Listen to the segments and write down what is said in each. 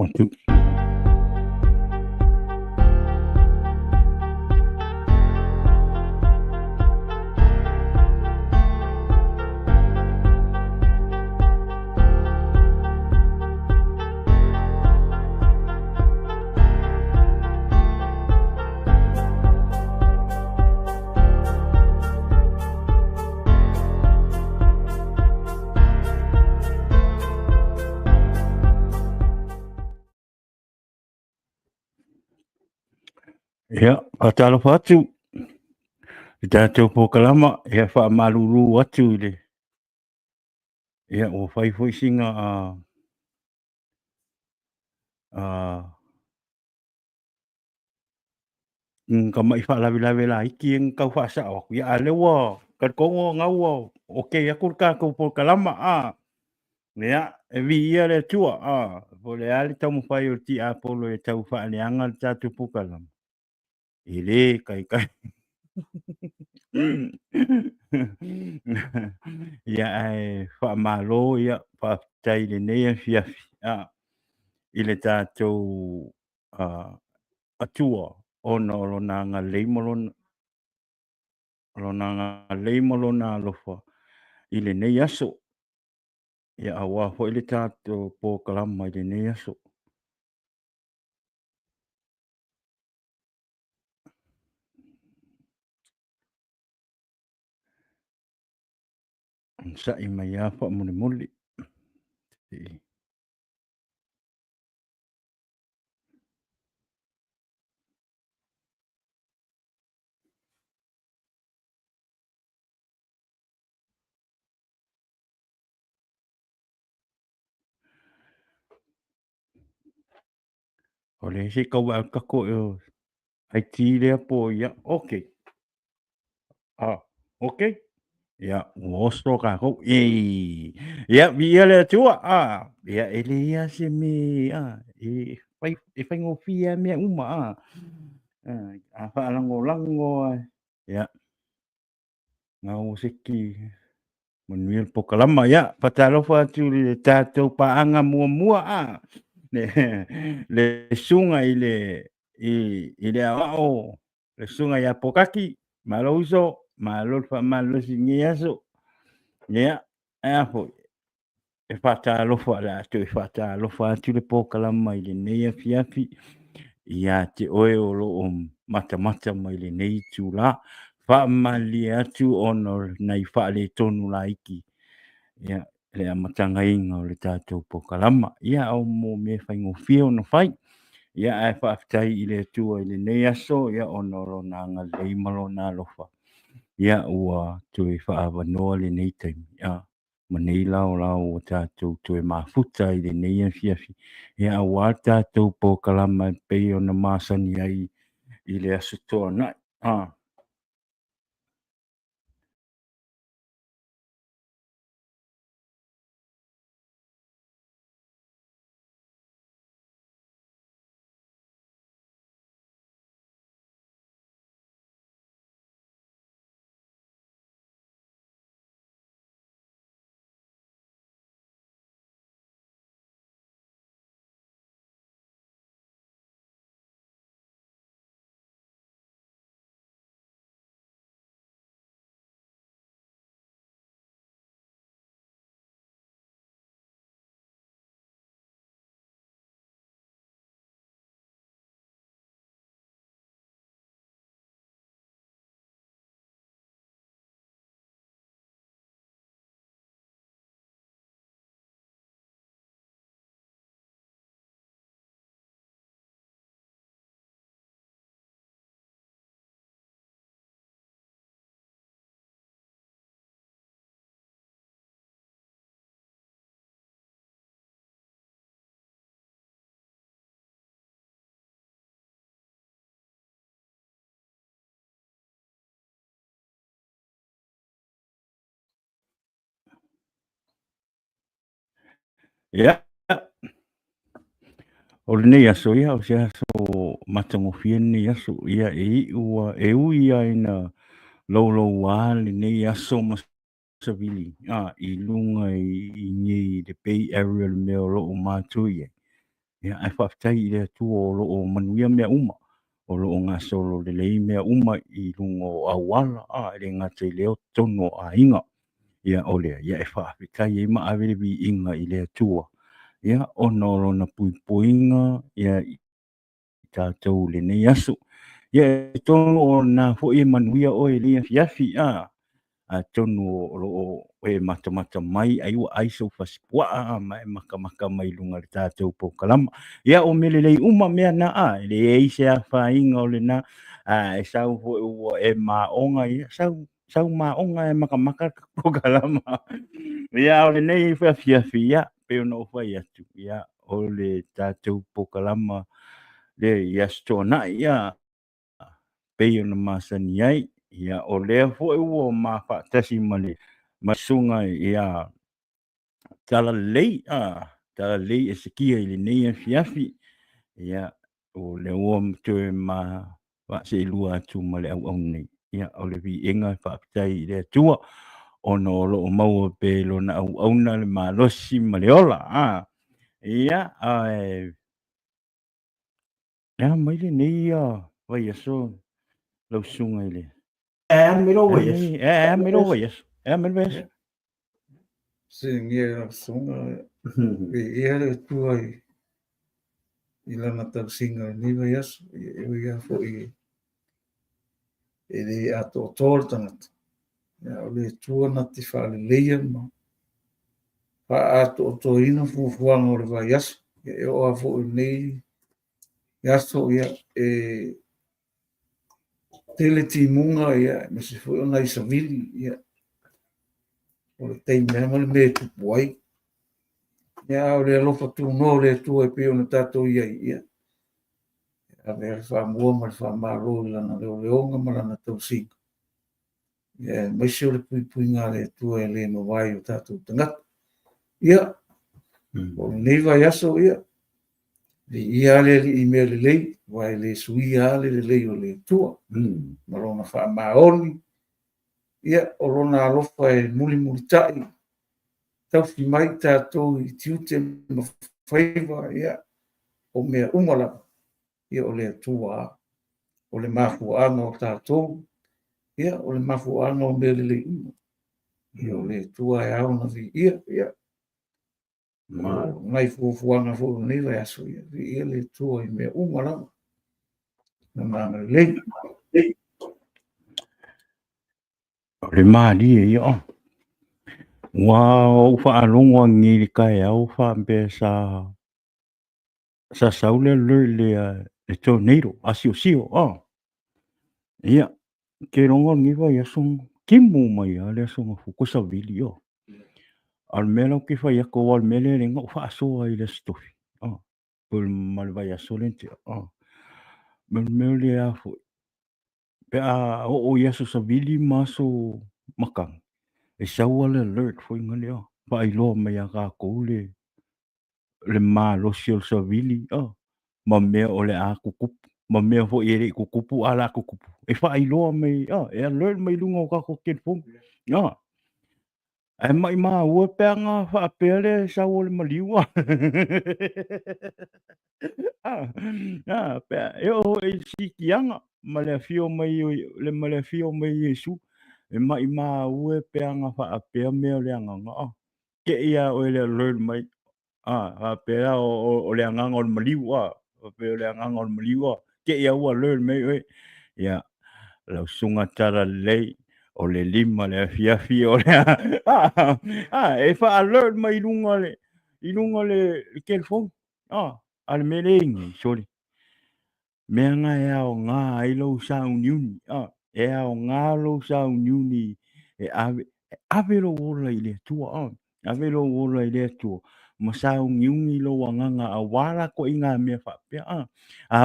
1, 2. Ia, patalofa atu i tatou pokalama ia whaamalulu atu i le ia ua whaifoisinga ka mai whaalawe la iki kau whaasao aku ia alewa karkongo ngaua oke aku kākou pokalama ia e vi ia le tua po le ali tau mawhai o ti apolo e tau whaaleanga le tatou pokalama i le kai ia e whaamalo ia whaatai le nei fiafi i le tātou atua ona o lona leimolona alofa i le nei aso ia aua fo i le tātou pokalama i le nei aso sa'i mai a whaamulimuli o le se kau a kako ai ti lea po ia okay okay ia oso kako ia via le tua ia ele ia se me e fai ngofia me uma a whaalango lango ia ngau seki manuel pokalama ia patalofa atu le tātou paanga mua le sunga i le ao le sunga ia pokaki malouso malol whaamalosi ngiaso ia fo e whatalofa la atu e whatalofa atu le pokalama i le nei afiafi ia te oe o loo mata mai le nei tūla whaamali atu ono nei whaale tonu la iki ia le amatanga inga o le tātou pokalama ia au mo me whaingofia ono whai ia e whaafitai i le tua i le nei aso ia ono lona anga leimalona alofa ia ua tue whaavanoa le nei taimi ma nei lao o tātou tue mafuta i le nei afiafi ia ua tātou pokalama pei ona masani ai i le aso toa nai ia o le nei aso ia o se aso matangofia nei aso ia e ui ina lou a le nei aso ma savili i lunga i ngi le pay area le mea o loo mātui ia ai whaafitai i le atua o loo manuia mea uma, o loo ngā solo lelei mea uma i lungo auala, ele ngata i leo tono a inga, ia o lea, ia e whaafitai i maawere vi inga i le atua, ia ono lona puipuinga, ia i tātou le nei aso, ia e tono o nā fo i manuia o e lea fiafi, tonu o loo e mata mai ai ua aiso fasipuaa ma e makamaka mai lunga le tātou poukalama. Ia o melelei uma mea na le eise a whainga o le na e sau fo ua e maonga ia sau maonga e makamaka poukalama. Ia o le nei fiafi ia pe ona o whai atu ia o le tātou poukalama le ia stona ia pei ona masani ai ia o lea fo'i ua mafa'atasi ma le masunga ia talalei talalei e sekia i lenei afiafi ia o le ua toe ma fa'ase'ilua atu ma le au'au nei ia o le vi'ega fa'apitai i le atua ona o lo'o maua pe lona au'auna le malosi ma le ola ia ae ia mai lenei vaiaso lausuga i le Miro Wayas. Miro Wayas. Miro Wayas. Singia sunga ia le tuai i lana tausinga ni Wayas e ia fo i le ato tol tangat. Ya le tua na ti fa le leia ma fa ato to ina fu fuang o le Wayas e o a fo nei ya so ia tele timunga ia me se fo na isavili ia o le tei mea ma le me tupu ai. Ia o le alofa tuno le tua e pe ona tatou ia. A vea whaamua ma le whaamaro lana leo leonga ma lana tausinga. Ia maisi o le pui ngā le tua e le mawai o tatou tangata. Ia, o le nei vai aso ia. Ia le i mea le lei, vai le sui ale le lei o le tua. Ma rona whaamaoni. Ia, o rona alofa e muli tai. Tau fi mai tātou i tiute ma whaiva, ia, o mea umala, ia o le atua, o le mafuanga o tātou, ia, o le mafuanga o mea le uma, ia o le atua e au na vi, ia, ngai fuafuanga fo nei vai aso, ia le atua i mea umala, na mana le. O le mali ia, Wa whaalonga ngi kai au whaambe sa saule le tornado asio ia ke rongo ngi wa yasung kimu mai ale song fukusa video al melo ki fa yako wal mele le ngo fa so ai le stofi pul mal va yasolente mel mele a fu pe a o yaso sa vili maso makang e sawale alert fo ngale fa ilo mai ka ko le malo siol sa vili ma mea o le a kukupu ma mea fo ere kukupu ala kukupu e fa ilo mai e alert mai lunga o ka ko ken fo e mai ma ua peanga fa pele sa o le maliwa pe e o e sikianga ma le fio mai le ma le fio mai Yesu e mai ma ua peanga fa pe mea le anga ke ia o le alert mai pera o le anganga o le maliwa o pe le anganga o le maliwa ke ia ua alert mai ia lau sunga tara lei o le lima le fiafi o le e fa alert mai i lunga le telefon al merengi sorry me nga e ao ngā ai lau sa uniuni e ao ngā lau sa uniuni e ave lo wola i le tua ave lo wola i le tua ma sa uniuni lo wanganga a wala ko i ngā mea whapea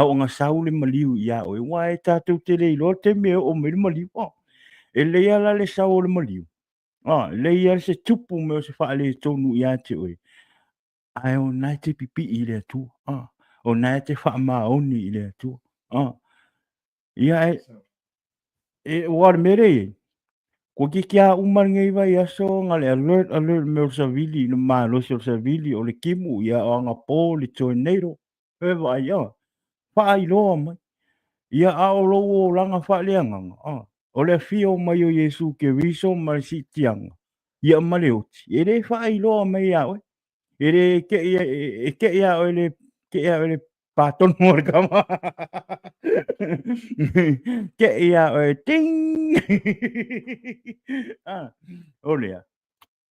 o ngā saule maliu ia o e wae tātou te rei lo te mea o me maliu e leia la le sao le maliu leia se tupu me o se whaale tonu ia te oe ai o nai te pipi i le tua o nai te whaamaoni i le tua ia e wāre mere ko ki kia umar ngai vai aso ngale alert me o sa vili no ma lo sa vili o le kimu ia o anga po le tornado e vai o whaailoa mai. Ia aolou o langa whaaleanganga. O le fio mai o Yesu ke riso mai si tianga. Ia maleoti. E re whaailoa mai au. E re ke ia o le patonu o le kama. Ke ia o ting. O lea.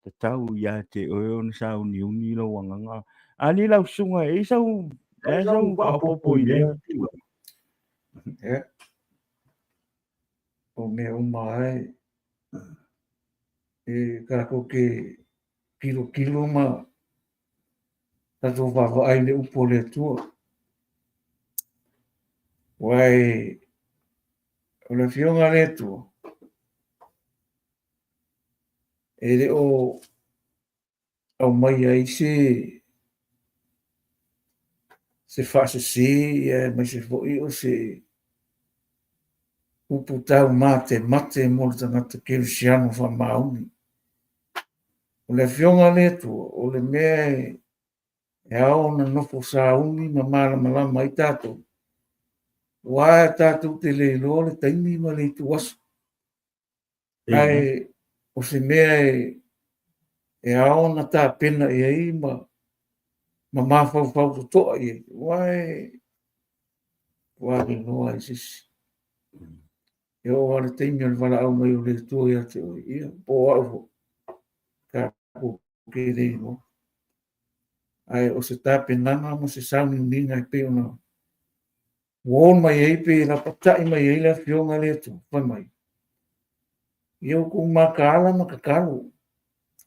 Te tau ia te o na sau ni uni lo wanganga. Ani lau sunga e sau whaapopo i lea. O mea umai e kako ke kilo ma tato vava ai le upo le tua. Wai o le fionga le tua. E le o au mai ai se fase se mai se foi o se upu tau mate mo le tangata Kirisiano fa mauni. O le fionga le tua, o le mea e ao na nofo sa uni ma malama i tātou. Wā tātou te leilo le taimi ma le tu asu. Ai, o se mea e ao na tā pena e ai ma mawhau to toa i. Wā le noa i sisi. E o wale taimi al wala au mai o le tua ia te oi. Ia, po au ka po ke leilo. Ai, o se tā penanga mo se sauni ninga i pe ona. Wōn mai ei pe la patai mai ei la fionga le tu, pai mai. Iau ku makala makakalu.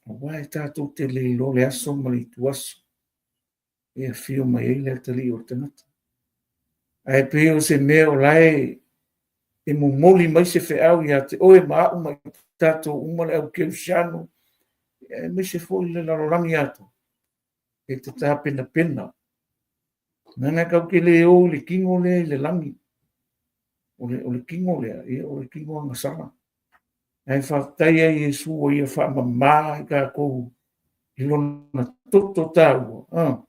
Wai tātou te leilo le aso ma le tu aso. Ia fio mai ei le tali o tanata. Ai pe o se mea o lai e mo moli mai se fe au ia te oe maa mai tātou umale au Kirisiano. E mai se foi le larorangi ato. E te tā pena pena. Nana kau ke le o le kingo le langi. O le kingo o le kingo anga sama. Ai whaktai ai Yesu o ia whamamā i ka kou i lona toto tāua.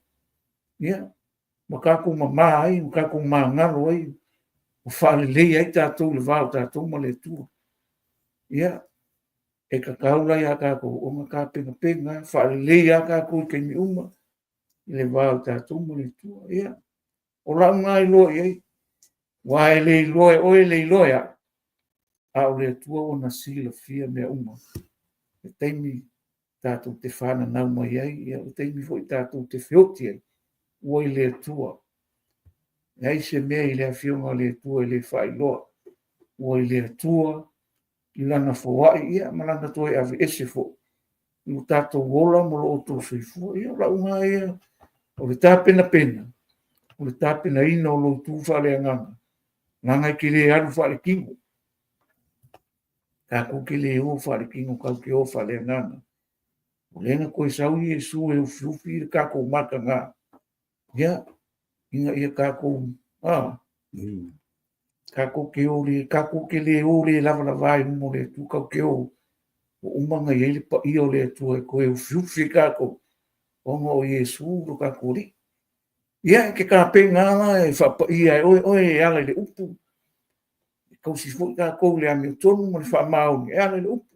Ia, ma ka kou mamā ai, ma ka kou mā ngalo ai, o whaalelei ai tātou le vāo tātou ma le tua. Ia, e ka kaulai a ka kou, o ma ka penga penga, whaalelei a ka kou i keimi uma, i le vāo tātou ma le tua. Ia, o lau ngā i loa i ai, wā e le loa, o e le loa ia, a o le tua o na sila fia mea uma. E teimi tātou te whana nau mai ai, ia o teimi foi tātou te whioti ai, ua i le tua. E ai se mea i le awhionga le tua i le whailoa, ua i le tua, i lana whawai, ia malanga toi awe ese fo. I tātou wola mo lo o tō whifua, ia la unga ia, o le tāpena pena, o le tāpena ina o lo tū whale anganga. Nanga i ki le aru whale kingo. Ka ko ke le o whare kingo kau ke o whare ngana. O lenga koe sau Yesu e uwhiuwhi i ka ko maka ngā. Ia, inga ia ka ko, ka ko ke le o le lava la vai mo le tu kau ke o umanga i ele pa i o le tu e koe uwhiuwhi ka ko. Onga o Yesu ro ka ko ri. Ia, ke ka pe ngana e whapa i ai oe ala le upu. Kau si fo ka ko le ami tonu mo le fa mau e ala le upu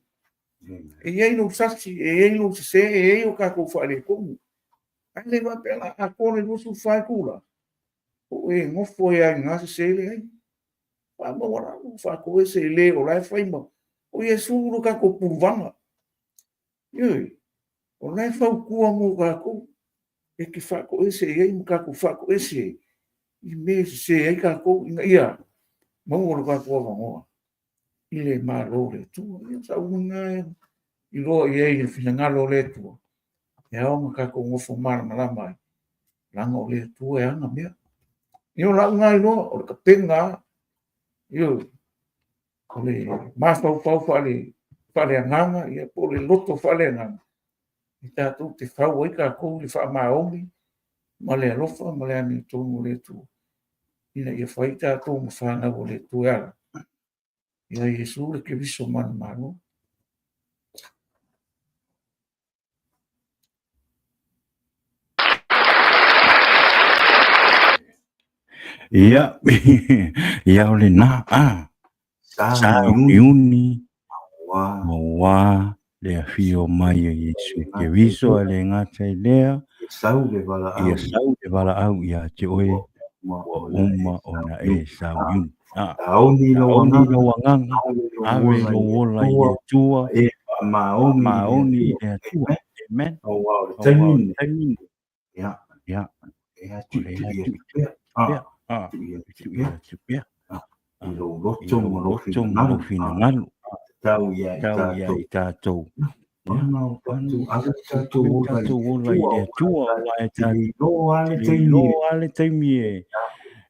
e ia no sasi e no se e o ka ko fa le ko ai le va pela a ko le su fa kula o e mo fo ia nga se le ai pa mo ora fa ko se le o la fa mo o ye su ro ka ko puvanga ye o la fa ku mo ka ko e ki fa ko ese e mo ka ko fa ko ese i me se ai ka ko ia mo ro ka ko mo i le malo le tua, ia sa unga i loa i ei le finangalo le tua. E aonga ka ko ngofo mara malama ai. Langa o le tua e anga mea. Io la unga i loa, o le kapenga, io, o le mafau fau fale anganga, ia po le loto fale anganga. I tātou te fau ai ka kou le wha maongi, ma le alofa, ma le ani tonu le tua. Ina ia whai tātou ma whana o le tua ala. Ia Yesu le ke viso man mano. Ia ia ole na sa iuni wa le fio mai Yesu ke viso le ngata lea ia sau le vala au ia te oe wa uma ona e sau iuni Taoni lo auni wanganga, lo wanganga ave lo wola i le tua maoni i le tua amen Oh wow, o taimini. taimini Ya, ia ya o le tu atu ya. pea tu ia tu pea I lo i loto lo mo lo loto mo lo fina ngalu Tau ia tau ia i tātou Mana o tatu, aga tatu Tau wola tātou wola i le tua wa e Te tātou lo ale te taimi. lo ale taimi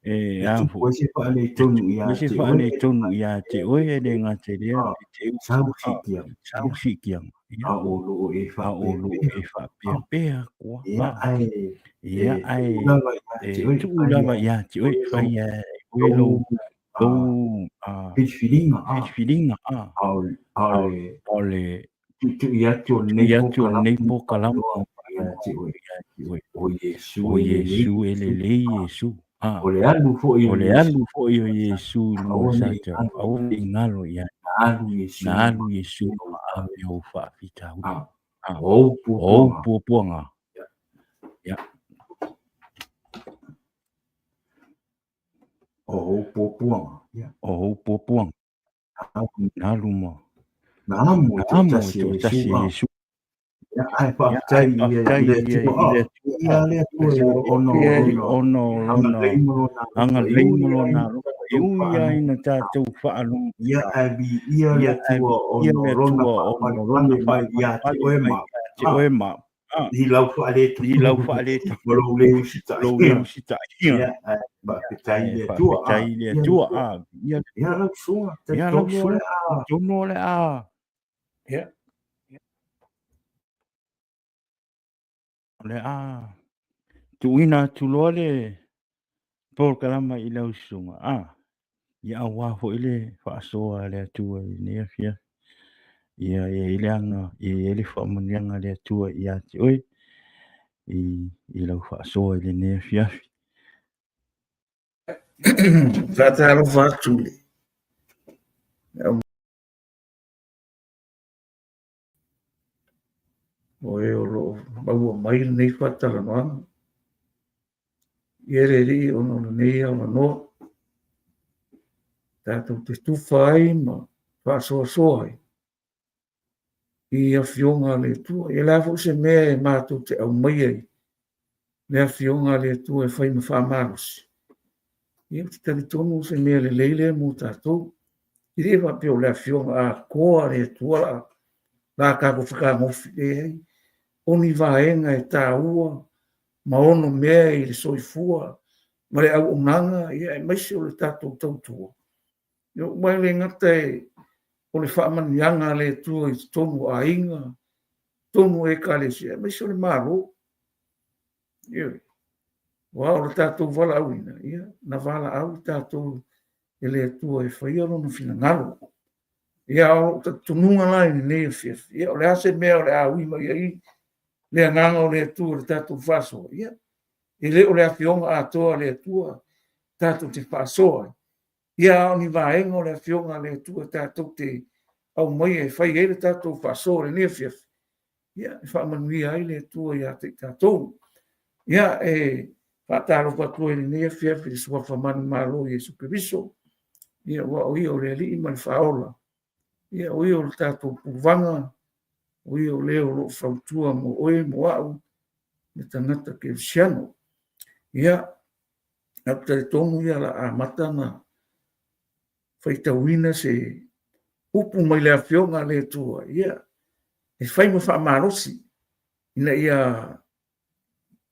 e afu Ko se pa le tonu ia se te fa oe. le tonu ia te oe e le ngā te rea te Sau sikia. sau sikia A o lo e a fa o lo e fa pea pea kua Ia ai. ia ai Lava ia te oe. tu lava ia te oe fai oe lo Pitch filinga. filinga Aole. ole Tu ia tu ia nei tu nei po kalam Ia te oe. O Yesu o Yesu ele le Yesu O le alu fo i o le alu fo i o Yesu lua sata au ni ngalo ia alu Yesu. na alu Yesu ave o fa fita O o puanga ya O puanga. o puang na luma Na amo to tasi Yesu Ya ai pa tai ia ia le tu ono anga leimolo na iuia ina tātou whaalu ia abi ia le tua ono rona mai ia te oe ma te oe ma i lau whaaleto i lau whaaleto lo leu sita lo leu sita ia ba petai le tua tai le tua ia lau sua te ia lau tono le ia le tuina tulole por kalama i lau sunga ia wa fo ile fa soa le tua ni afia ia ile anga ile fa munyanga le tua ia te oi i lau fa soa ile ni afia Fatalo fatule. O e o lo maua mai nei fatala noanga. Iere ri ono nei au no. Tātou te tuwha ai ma whaasoa soa ai. I a fionga le tua. I la fo se mea e mātou te au mai ai. Le a fionga le tua e whai ma whaamarosi. I te tari tonu se mea le leile mo tātou. I re wa peo le a fionga a koa le tua la. La kako whaka ngofi le ai. Oni vaenga e tā ua. Ma ono mea i le soifua. Ma le au onanga i e maisi o le tātou tautua. Yo mai le ngata o le whaamanianga le tua i tonu a inga, tonu e kalesi, mai se o le maro. Wa o le tātou wala au ina, na wala au tātou e le tua e whaia no fina ngaro. Ia o tununga lai ni nei fiaf. Ia o le ase mea o le au ima i le anganga o le tua le tātou whaso. Ia, e le o le awhionga a toa le tua tātou te whasoa. Ia o ni vaenga o le awhionga le tua tātou te au mai e whai e le tātou whaso le nea fiaf. Ia, e whaamanui ai le tua ia te tātou. Ia, e whaataro patua e le nea fiaf e sua whamani malo i e superviso. Ia, wa o ia o le ali ima le whaola. Ia, o ia o le tātou puvanga. O ia o leo lo whautua mo oe mo au. Me tangata ke siano. Ia, ap tari tonu ia la a matana. Whaitawina se upu mai le awhionga le tua. Ia, e whai mo whaamarosi. Ina ia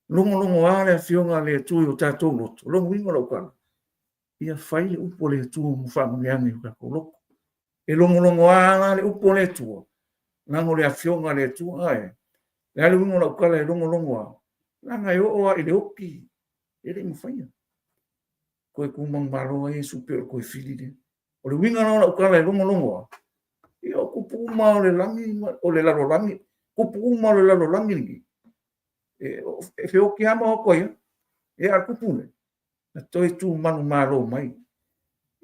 longo a le awhionga le tua o tātou loto. Longo wingo lau kala. Ia whai le upo le tua mo whaamaneangi o kako loko. E longo a le upo le tua. Nango le awhionga le tua ai. Le ale wingo lau kala e longo a. Nanga e o a i le oki. E le mwhaia. Koe kumang maro e supe o koe whilide. O le winga lau kala e longo a. Ia o kupu uma o le langi, o le laro langi. Kupu uma o le laro langi. E whio ki ama o koe. E ar kupune. na toi tu manu malo mai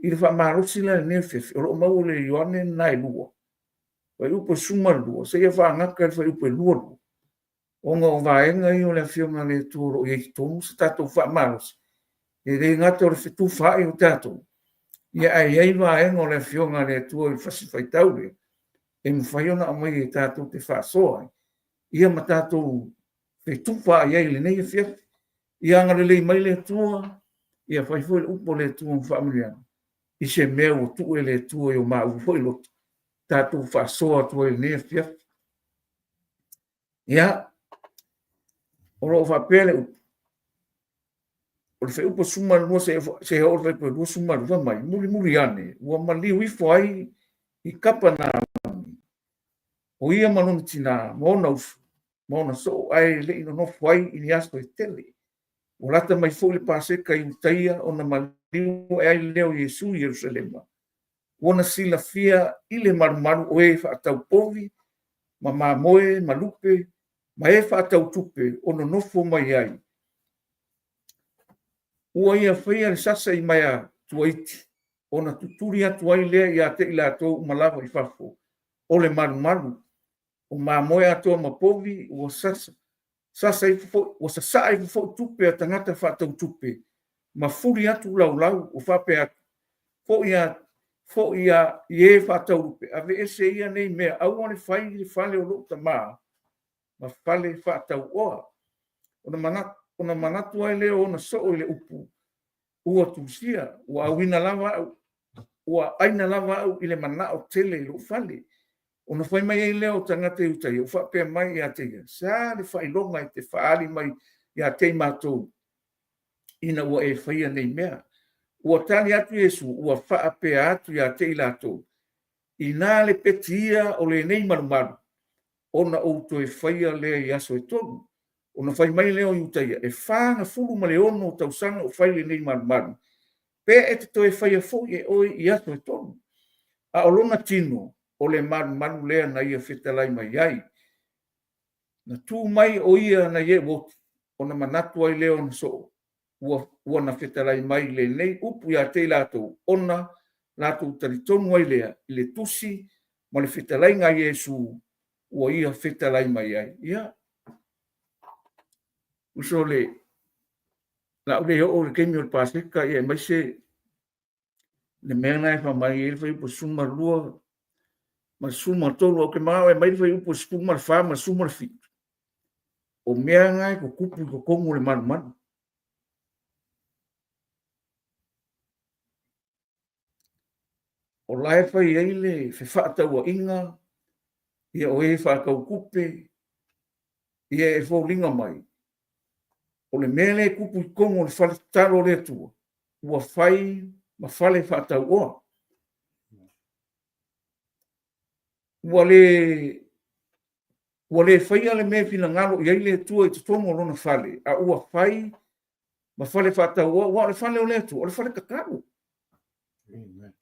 i le fa malo sila ne fe o mau le Ioane nai lua wa upo suma lua se ia fa ngaka fa upo lua o nga vaenga i o le fionga le turo i tomu se tatou fa malo e le ngata o le fitu fa i o tatou ia ai vaenga o le fionga le turo i fasi faitau le e mwhai ona a mai e tatou te fa soa ia ma tatou fe tufa ia i le nei fia ia ngale le mai le tua ia fai foi upo le tua familia i se mea o tu e le tua i o ma u foi lo tatou fa soa tua i le nei fia ia o lo fa pele o le fe upo suma no se o le pe do suma no mai muri ane o ma li wi foi i kapa na o ia malon tina mona so ai le ino no foi i ni asto tele o lata mai fo le pase kai utaia ona maliu ai leo Yesu Jerusalema ona sila fia ile marumaru o e fa tau povi ma moe malupe ma e fa tau tupe ona nofo mai ai o ia fia le sasa i mai tuaiti ona tuturi atu ai lea ia te ila to malava i fafo o le marumaru o ma moe atu ma povi o sasa i fo o sasa i fo tupe a tangata fa tau tupe ma furi atu lau o fa pe fo ia ie fa tau tupe ave ese ia nei mea au one fai le fale o lo tama ma fale fa tau oa ona manatu ai leo ona so o le upu ua tusia ua awina lava ua aina lava au ile mana o tele lo fale ona fai mai ai leo tangata i utai o fa pe mai ia te sa le fai longa i te faali mai ia te matou ina ua e faia nei mea ua tali atu Yesu ua faa pe atu ia te ilatou ina le petia o le nei marumaru ona outo e faia lea i aso e tonu ona fai mai leo i utai e fanga fulu ma le ono o tausanga o fai le nei marumaru pe e te to e faia fo e oi i aso e tonu a olona tino o le marumaru lea na ia fetalai mai ai na tu mai o ia na ia woti ona manatu ai leo na so ua na fetalai mai le nei upu ia te latou ona latou talitonu ai lea i le tusi ma le fetalai ngā Yesu ua ia fetalai mai ai ia uso le la ule o le kemi o le paseka ia mai se le mea nai fa mai e fai po suma lua ma suma tolu o ke mau e mai fai po suma fa ma suma fi o mea ngai ko kupu ko kongo le manu o lai fai ele fe fata wa inga ia o e fa ka kupe ia e fo linga mai o le mele kupu kongo le fale talo le tu ua fai ma fale fata o wale fai ale me fina ngalo ia ile tu e tongo lona fale a ua fai ma fale fata o le fale o le tu o le fale kakao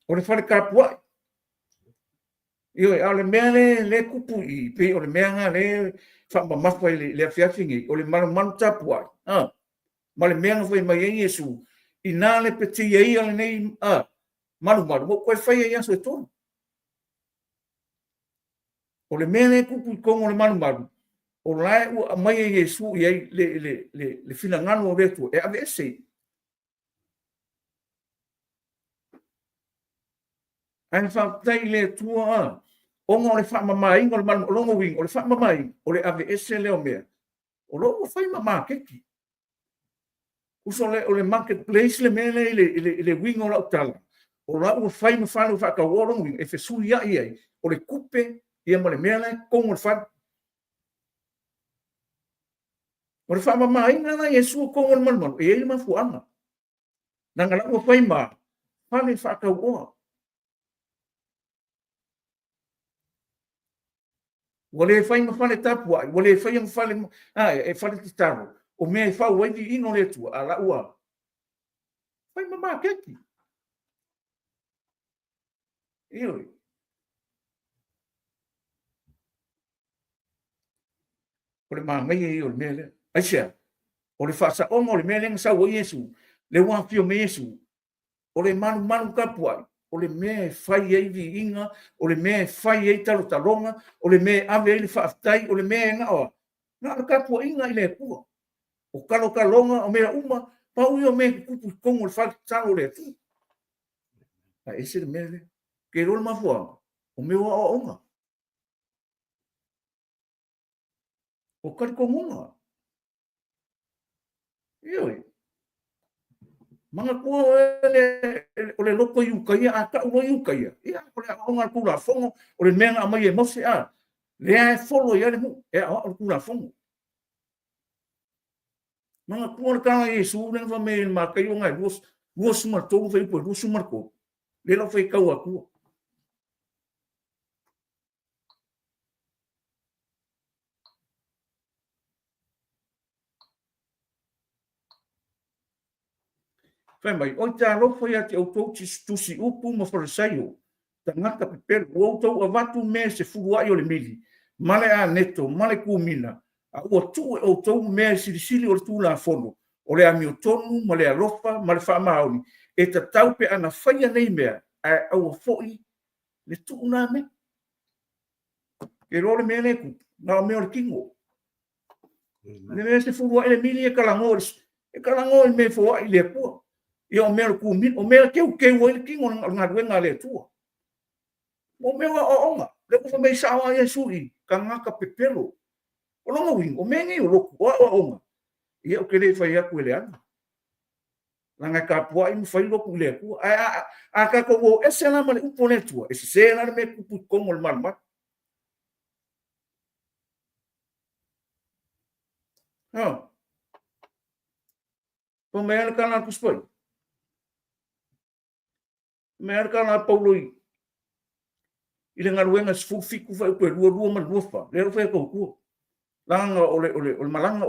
o le fale kapua io ale mele le kupu i pe o le menga le fa ma mafa le afiafingi o le manu tapua ma le menga foi mai Yesu ina le peti ia ale nei malu mo ko fai ia so to o le mele kupu kongo le malu o lai o mai Yesu ia le fina ngano o retu e ave ese ai fa tai le tua o le fa mai ngol man longo wing o le fa mai o le ave ese le o mea o lo fai mama keki uso o le marketplace le mele le wing o la tala o la o fai no fa no fa ka wo longo wing e fe su ia ia o le kupe ia mo le mele con o fa o le fa mama ina na Yesu con o man e ele ma fuanga na ngala o fai ma fa le fa ka wo Wale fai ma fale tapua, wale fai ma fale e fale titaro. O me fa wai di ino le tu ala ua. Fai ma ma keki. Io. O le ma ngai o le mele. Aisia. O le fa sa o mo le mele sa o Yesu. le wa fio me Yesu o le manu kapu ai o le me fai ai vi inga o le me fai ai talo talonga o le me ave ai le whaafitai o le me nga o na kapu inga i le pua o kalo kalonga o mea uma pa ui o me kupu kongo le whaki talo le tu a ese le mele ke rol mafua o me wa o onga o kari kongunga ioi manga kua o le loko iuka ia a ka ua iuka ia ia o le aonga kula fongo o le menga amai e mose a le a e folo ia le mu e a o kula fongo manga kua le kanga Yesu le fa me ma kai o ngai luos ma tolu fai po luos ma ko le lo fai kau aku fai mai o ta lo fai ati o to tu si upu ma fa saio tangata pe o to avatu me se fuwa yo le mili male a neto male kumina a o tu o to me sili o tu la fono o le ami o tonu ma le alofa ma le whaamaoni e ta taupe ana whaia nei mea a au foi le tu una me e role me le ku na me o le kingo le me se fuwa ele mili e kalango me fo i le po e o me o kumin o me ke o le kingo nga ruenga le tu o me o onga le ko me sawa Yesu i kangaka pepelo o longa wing o me ngi o loku o onga e o kele fai aku le ana langa ka pua i fai loku le ku a ka ko e se na male upo le tua e se na me ku kongo le malma ha po me ala kana ku spoi me ala kana paulo i le ngaruenga sfu fiku fai ko ruo ma lufa le fai ko ku langa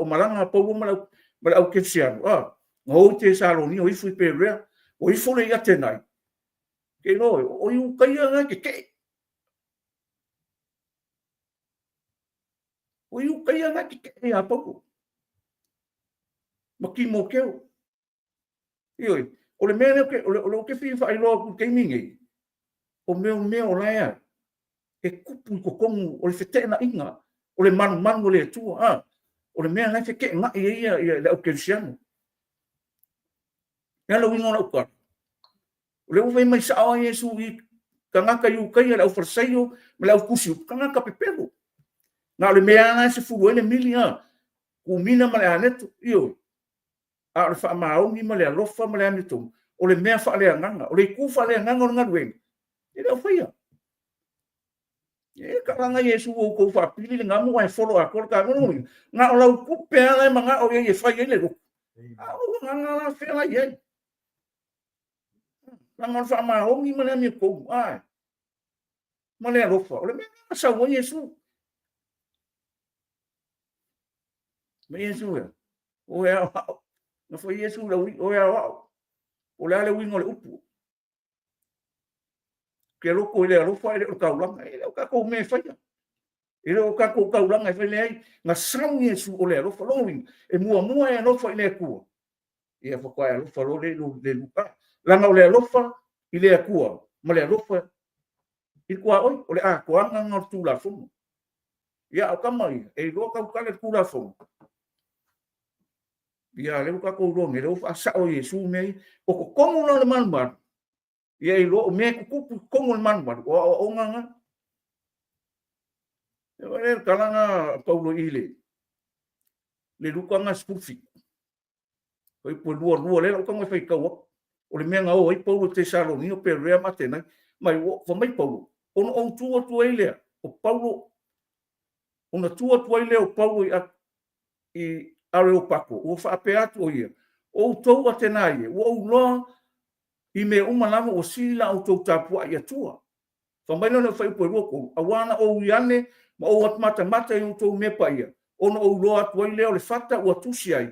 o malanga paulo ma au ke sia o te saloni o ifu pe rea o ifu le ia tenai ke no o iu kaia nga ke o iu kaia nga ke a paulo ma ki mo keo ioi o le mea ke o le ke fi fa i lo ku ke mingi o me o laia e kupu ko kongu o le fete na inga o le manu le tua o le mea na ke nga ia le o ke siano ya lo wingo na ukar o le uve mai sa Yesu i kanga ka yu kai le o farsaio me le o kusiu kanga ka pepelo na le mea na se fu ele milia ku mina ma le aneto io a le fa maau ni ma le lofa ma le aneto o le mea fa le nganga o le ku fa le nganga o ngadwen e le faia e kanga Yesu o ko fa pili le ngamu ai follow a ko ka no nga o la ku pe ala manga o ye fa ye le ro a o nganga la fe la ye nganga fa maau ni ma le mi ko ai ma le lofa o le mea sa o Yesu me Yesu o ya na foi Yesu la o ya o la le wingo le upu ke lo ko le lo fa le o taulanga e o ka ko me fa e o ka ko taulanga fa le ai na sang Yesu o le lo fa lo wing e mua e lo fa le ku e fa ko lo fa lo le luka la na le lo fa i le ku ma le lo fa i ku o le a ko anga ngor tu la fu ya o ka mai e lo ka le ku la fu ia le ka ko ro me lo fa sa o Yesu me o ko komo no le manma ia i lo me ku komo le manma o nganga e le kalanga Paulo ile le luka nga spufi oi po luo le ka mo fai ka o le menga o i Paulo te Saloni o pe rea matena mai o fo mai Paulo on tu ile o Paulo ona tu ile o Paulo i are o pako o fa pe atu o ia o tou atenai o lo i me uma lava o sila o tou tapua ia tua fa mai no fai po roko awana o iane ma o mata i o tou me pa ia ona o lo atu ile o le fata o tusi ai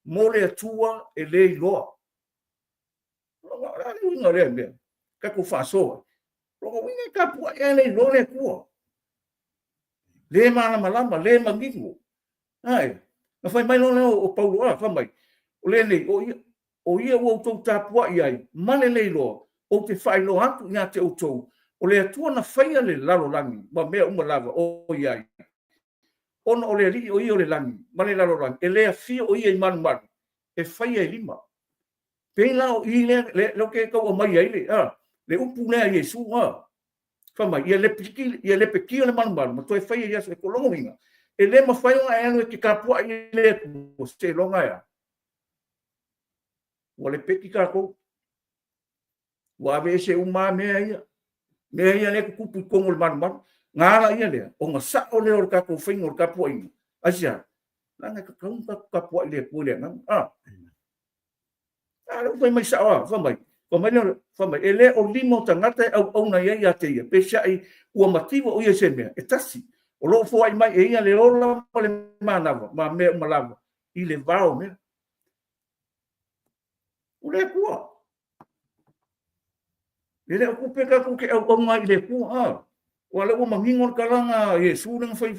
mo le atua e le lo o nga le me ka ko fa so lo winga ka pu ia le lo le ku le malama le mangingo ai na fai mai no o Paulo fa mai o le nei o o ia o tau tapua ai male leilo o te failo atu ia te utou o le atua na faia le lalo langi ma mea uma lava o iai ona o le ali o ia o le langi ma le lalo langi e le afia o ia i manu manu e faia e lima pe la o i le lo ke ko mai ai le upu le Yesu fama ia le piki o le manu manu ma to e faia ia se kolongo inga e le ma faia nga anu e ke kapua i le o se longa ia o le peki kako wa ve se uma mea ia le kupu kongo le manu manu ngala ia le o nga sa o le o kako fainga o kapua inga asia langa ka kaun ka kapua le pule nga lo foi mai sa fa mai ele o limo tangata au na ia te ia pe sai o motivo o ia se me e tasi o lo fo ai mai e ia le ola le manava ma me malava i le vao me o le kua ele o peka ku ke au mai le kua o le o mangingo kalanga Yesu nang fai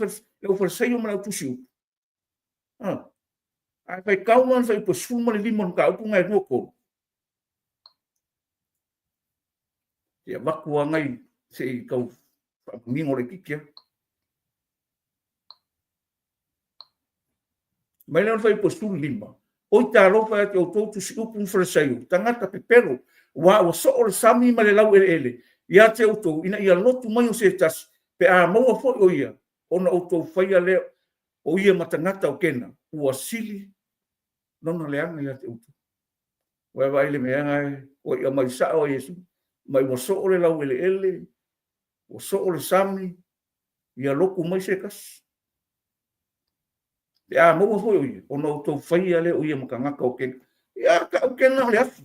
o fa sei o mana tusiu ai fai kauman fai po suma le limon ka upu ngai ruoko ia makua ngai se kau mingo le kikia mai lan fai po suma lima o ta lo fa te o to si upu frasaiu tangata pepero wa o so o sami ma le lau ele ia te o to ina ia lotu mai o se tas pe a mo fo o ia ona o to fai le o ia matangata o kena ua sili nona leanga ia te utu. Wa vai le mea o ia mai sa o Yesu, mai mo so o le lau ele, o so o le sami, ia loku mai se kas. Ia mo foi o ia, o no tau fai ale o ia makangaka o kena. Ia ka o kena le afu.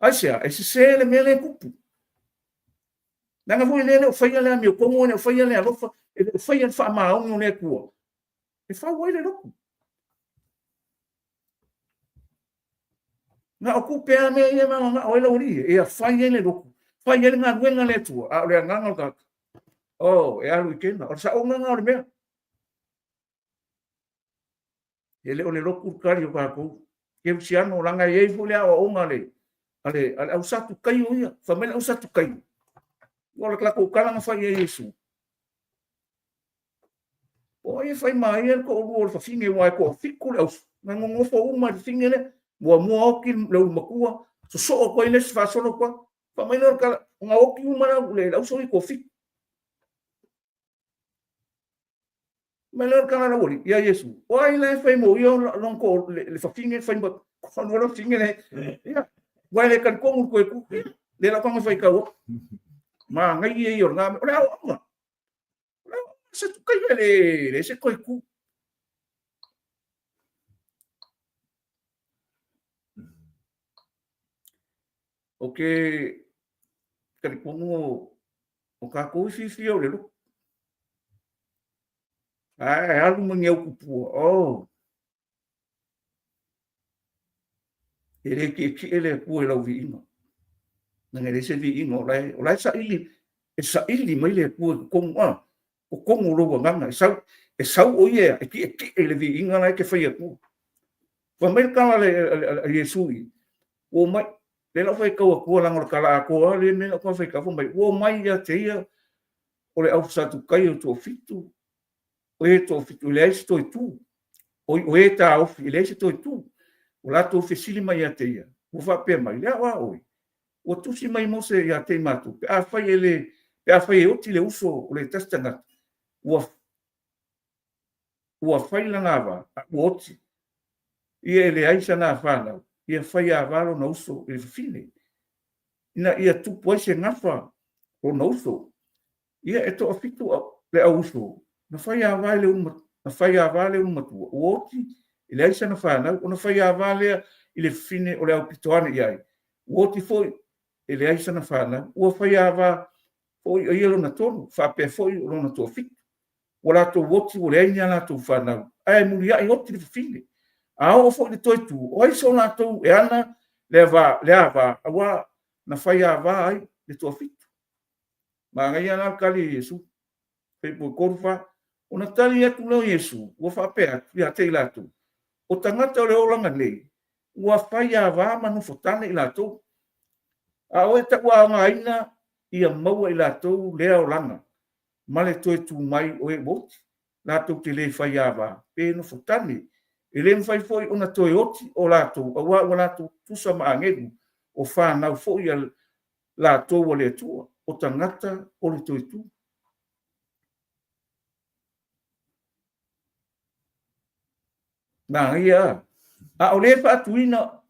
Aisia, e se le mea le kupu. Nanga foi le o fai ale a mi o kongo o fai ale a lofa, e fai ale fa maungo o le kua. E fa wai le loku. Na o ku pe me ia ma o le ori e a fai ele loku. Fai ele nga wenga le tua, a le nganga ka. Oh, e alu kena, o sa o nganga o le mea. Ele o le loku kari o ka ko. Ke siano langa ye fu le o ngale. Ale au satu kai o ia, fa me au satu kai. O le klako kala fai Yesu. O e fai mai e ko o fa finge wa ko fiku le na ngo fo uma finge le mo o ki le makua so ko ile fa so ko fa mai no ka nga o ki uma le au so ko fiku melhor ka na wori ya Yesu o ai le fai mo yo non ko le fa finge fai ba ko no lo finge le ya wa le kan ko ku le la ko fai ka o ma ngai ye yo nga o se tu kai le se ko ku oke kali pongo o ka ko fi o le lo ai alu mangi o kupu o ele ki ele ku e lo vi ino na ngere se vi ino o lai sa ili mai le ku o kongo lo nganga e sau o ia e ki ele vi ino na ke fai ku fa mai ka le Yesu o mai le lo fai ka ku la ngor kala ko le me ko fai ka fo mai o mai ya te ia o le au sa tu kai o to fitu o e to fitu le sto tu o e ta o fi le sto tu o la to fisili mai ya te ia o fa pe mai le wa o tu si mai mo se ya te matu pe a fai ele pe a fai o ti le uso o le testanga o fai la ngava o ti ia ele aisa na fala ia fai a valo no uso e fine ina ia tu poi se ngafa o no uso ia e to fitu le uso na fai a vale na fai a vale tu o ti ele aisa na fala o na fai a vale ile fine o le pitoane ia o ti foi ele aisa na fala o fai a va o ia lo na tonu fa pe foi lo na to fitu o la to woti o le ina la to fala ai mu ia o ti fine a o fo le toitu o ai so na to e ana leva awa na fai a va ai le to fitu ma ngai ana kali Yesu pe po korfa ona tali atu lo Yesu o fa pe ia te la tu o tangata o le olanga nei, ua whai a wā manu fotane i lātou. A oe ta ua ngaina ia maua i lātou lea o langa. Male toe tu mai o e boti. Lātou te le whai a wā. Pēno fotane. E le mwhai foi ona toe oti o lātou. A wā ua lātou tusa maangeru o whānau foi a lātou o le tua. O tangata o le toe tu. Nā ia. A o le whaatuina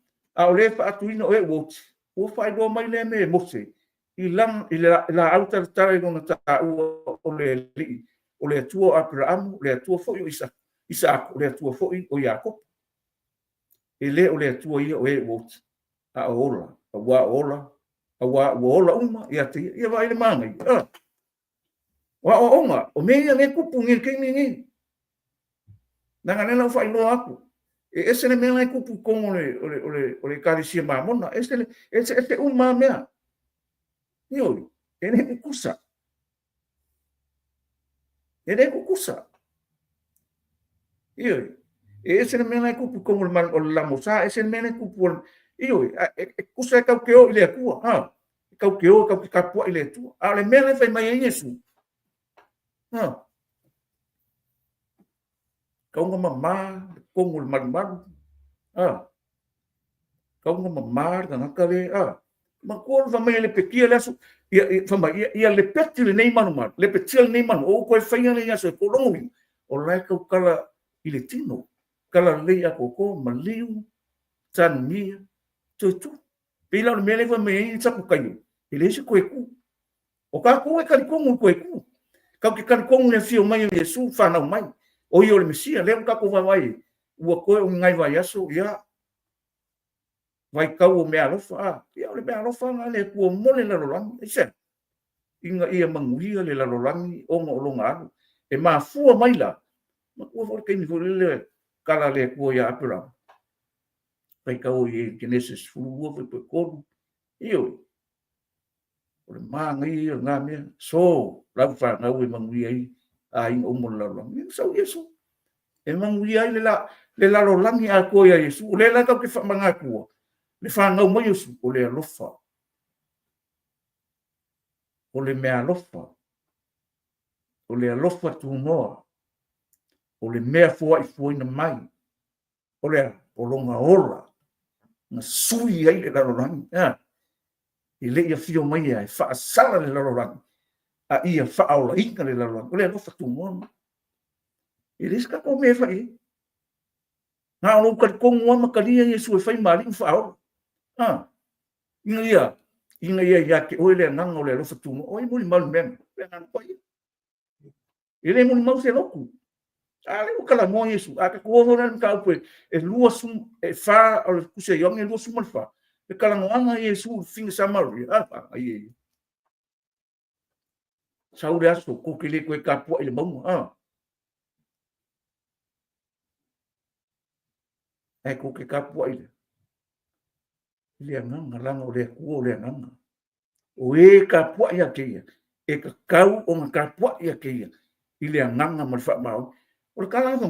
o e boti. O whai roa mai le me mose. I la auta tare no ta o le li o le tua Abraham le tua foi o Isaac o le tua foi o Jacob e le o le tua ia o e wot a ola a wa ola uma ia te ia vai le mangai wa o onga o me ia nge kupu nge kengi nge nanga nela fai no aku e ese le me nge kupu kongo o le karisia mamona ese uma mea Io, ene kukusa. Io, ese ne mena kupu como o la mosa, ese mena kupu. Io, kusa kau keo ile akua, ha. Kau keo kau kapua ile tu. Ale mena fai mai Yesu. Ha. Kau ngama como o marmar. Ha. Kau ngama mar na kale, ha. Ma ko va mai le pekia le su ia le peti le nei manu mar le peti le nei manu o ko fai le ia so ko longi o lai ko kala i le tino kala le a ko maliu tan mi tu pila le mele va mai sa ku kai i le se ko ku o ka ko e ka ko mu ko ku ka ki ka ko le fio mai Yesu fa na mai o io le mesia le ka ko va vai o ko ngai vai aso ia vai kau o mea lofa, ia o le mea lofa nga le kua mole la rolangi, e se, inga ia manguhia le la rolangi o ngā olonga anu, e maa fua mai la, ma kua fore keini fore le kala le kua ia Abraham, vai kau i Genesis fulua vai pe koru, io, o le maa ngai o ngā mea, so, lau wha ngau e manguhia i, a inga o mole la rolangi, e sau Yesu, e manguhia i le la rolangi a kua ia Yesu, o le la kau ke wha manga kua, le whāngau mai Yesu o le alofa. O le mea alofa. O le alofa tu noa. O le mea fua i fuina mai. O le olonga ola. Na sui ai le larorangi. I le ia fio mai ai whaasala le larorangi. A ia whaaola inga le larorangi. O le alofa tu noa. I riska ko mea whai. Nga ono karikongu wa makalia Yesu e whai maring whaola. Inga ia ia ke oile nanga o le alofa tumo o i muli malu mem le nanga ko ia ele muli mau se loku ale o kala mo Yesu a ka ko na ka ko e lua sum e fa o le kuse yong e lua sum fa e kala nganga Yesu finga samari ai saure aso ko ke le ko ka po ile mau e ko ke ka po ile le nganga langa o le ku o le nganga o e ka po ia ke e ka kau o ka po ia ke i le nganga ma fa mau o le kala no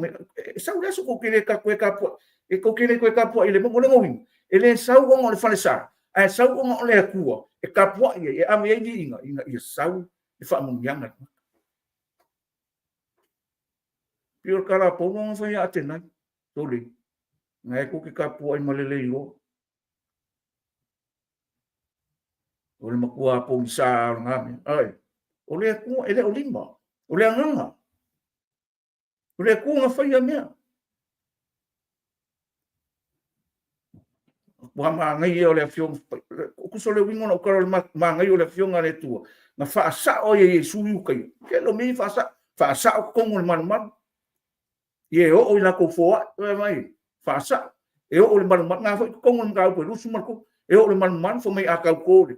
sau le so ko ke le ka po e ko ke le ko ka po ile mo le ngi e le sau o le falesa e sau o le ku e ka po ia e ame i inga i sau e fa mo yanga pio kala po no fa ya tena tole ngai ko ke ka po i malele lo o le makua po sa ngame ai o le ku ele o lima o le nganga o le ku nga fa ya mea wa mangai o le fiong ku so le wingo na ko mangai o le fiong ale tu na fa sa o ye su yu kai ke lo mi fa sa ko ngol man ye o ina ko fo mai fa sa e o le man nga fa ko ngol ka ko lu su ko e o le man fo mai aka ko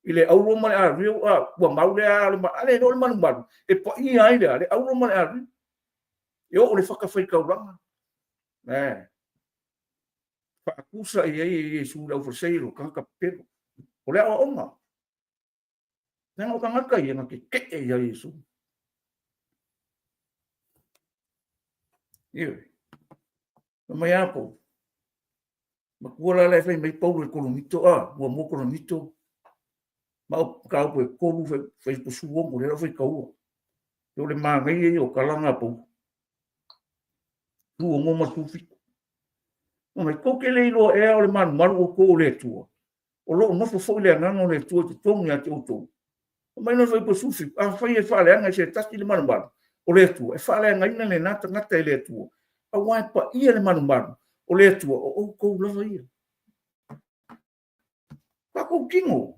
ile au ro mai a rio wa mau le ale no le man e po i ai le au ro mai a e o le fa ka fa ka ranga akusa i su lau forseiro ka pero o le onga nang o kanga kai nga ke ya Yesu mai apo ma kua la fai mai pau ko mito mo ko mito ma ka ko fai po suo mo le fai kau yo le ma ngai o kalanga po tu mo ma tu fi mai ko ke le lo e o le man o ko le tu o lo no fo le ngano le tu te tongi ate o to mai no fai po sufi fai e fa le anga se tasti le man o le tu e fa le ngai le nata ngata le tu a wai pa ia le man o le tu o ko la ia pa ko kingo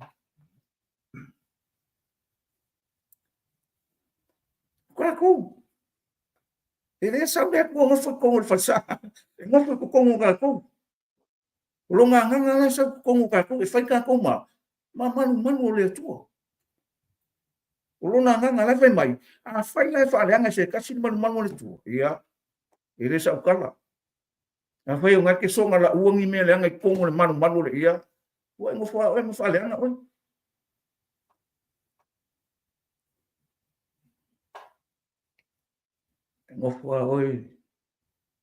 ko ele sa le ko no fo ko fa sa no fo ko ka ko lo nga nga sa ko ka ko e fai ka ko ma manu le tu lo nga nga la fai mai fai la fa le anga se kasi manu le tu ia ele sa kala fai nga ke so nga la uangi me le anga ko le manu le ia o mo fa le anga ngo fa oi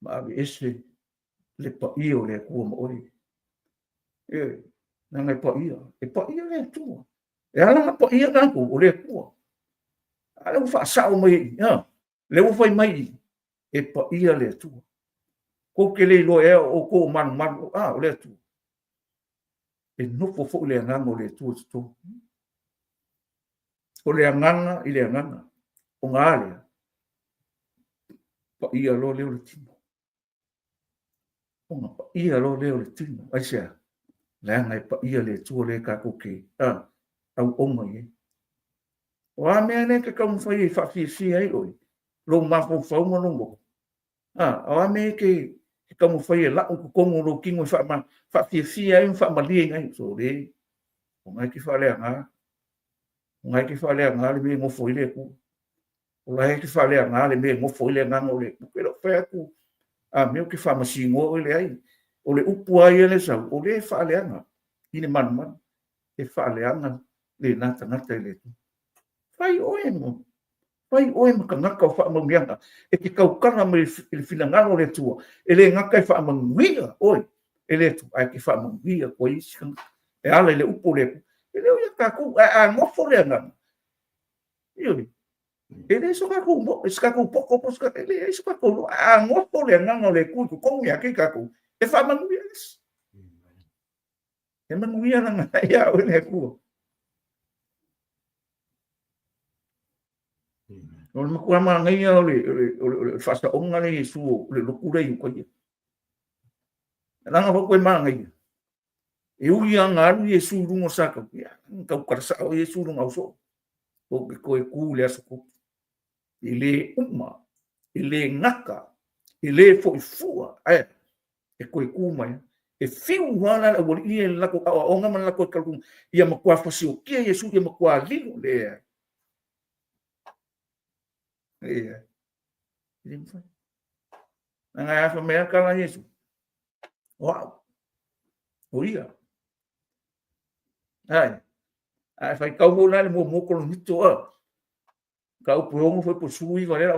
ma ese le pa io le ko mo oi nanga pa ia le tu e ala pa ia ka ko le ko ala fa sa o mai le o fai mai e pa ia le tu ko ke le lo e o ko man o le tu e no fo le nganga le tu o le nganga i le nganga o ngale pa ia lo le tino o pa ia lo le tino ai sia le ngai pa ia le tu le ka ko ke au o mai o a me ne ke kam fai fa fi ai oi lo ma fo fo mo no o a me ke kam fai la ko mo lo kingo fa fi ai fa ma li ngai so le o ngai ki fa le le me mo foi le ku o la que fa le nga le me mo foi le nga o le pero fa ku me que fa ma singo le ai o le upu ai le sa o le fa le nga ine man e fa le nga le na tanga le fai oe mo ka ngaka o wha mangianga e te kaukanga me le finangano le tua e le ngaka e wha mangia oe e le tu ai ke wha mangia ko isi e ala le upo le e le oia kaku a ngofo le ngana ioi e le so kaku mo e skaku poko po skaku e le so kaku a ngofo le ngana le ku kongi ake kaku e wha mangia e mangia na ngana ia oe le ku o le makua mangai o le fasta onga le su le lukura i ko ia nanga ko mangai e ui anga alu e su rungo saka ia ka karsa o e su rungo so o ko e ku le aso ile uma ile ngaka ile fua e ko e ku mai e fiu wana o ia la ko onga man la ko kalku ia makua fasi o kia e su ia makua lilu le iya nanga fa me kala Yesu wow o ia ai fai kau mo na mo ko ni to kau pro foi por sui galera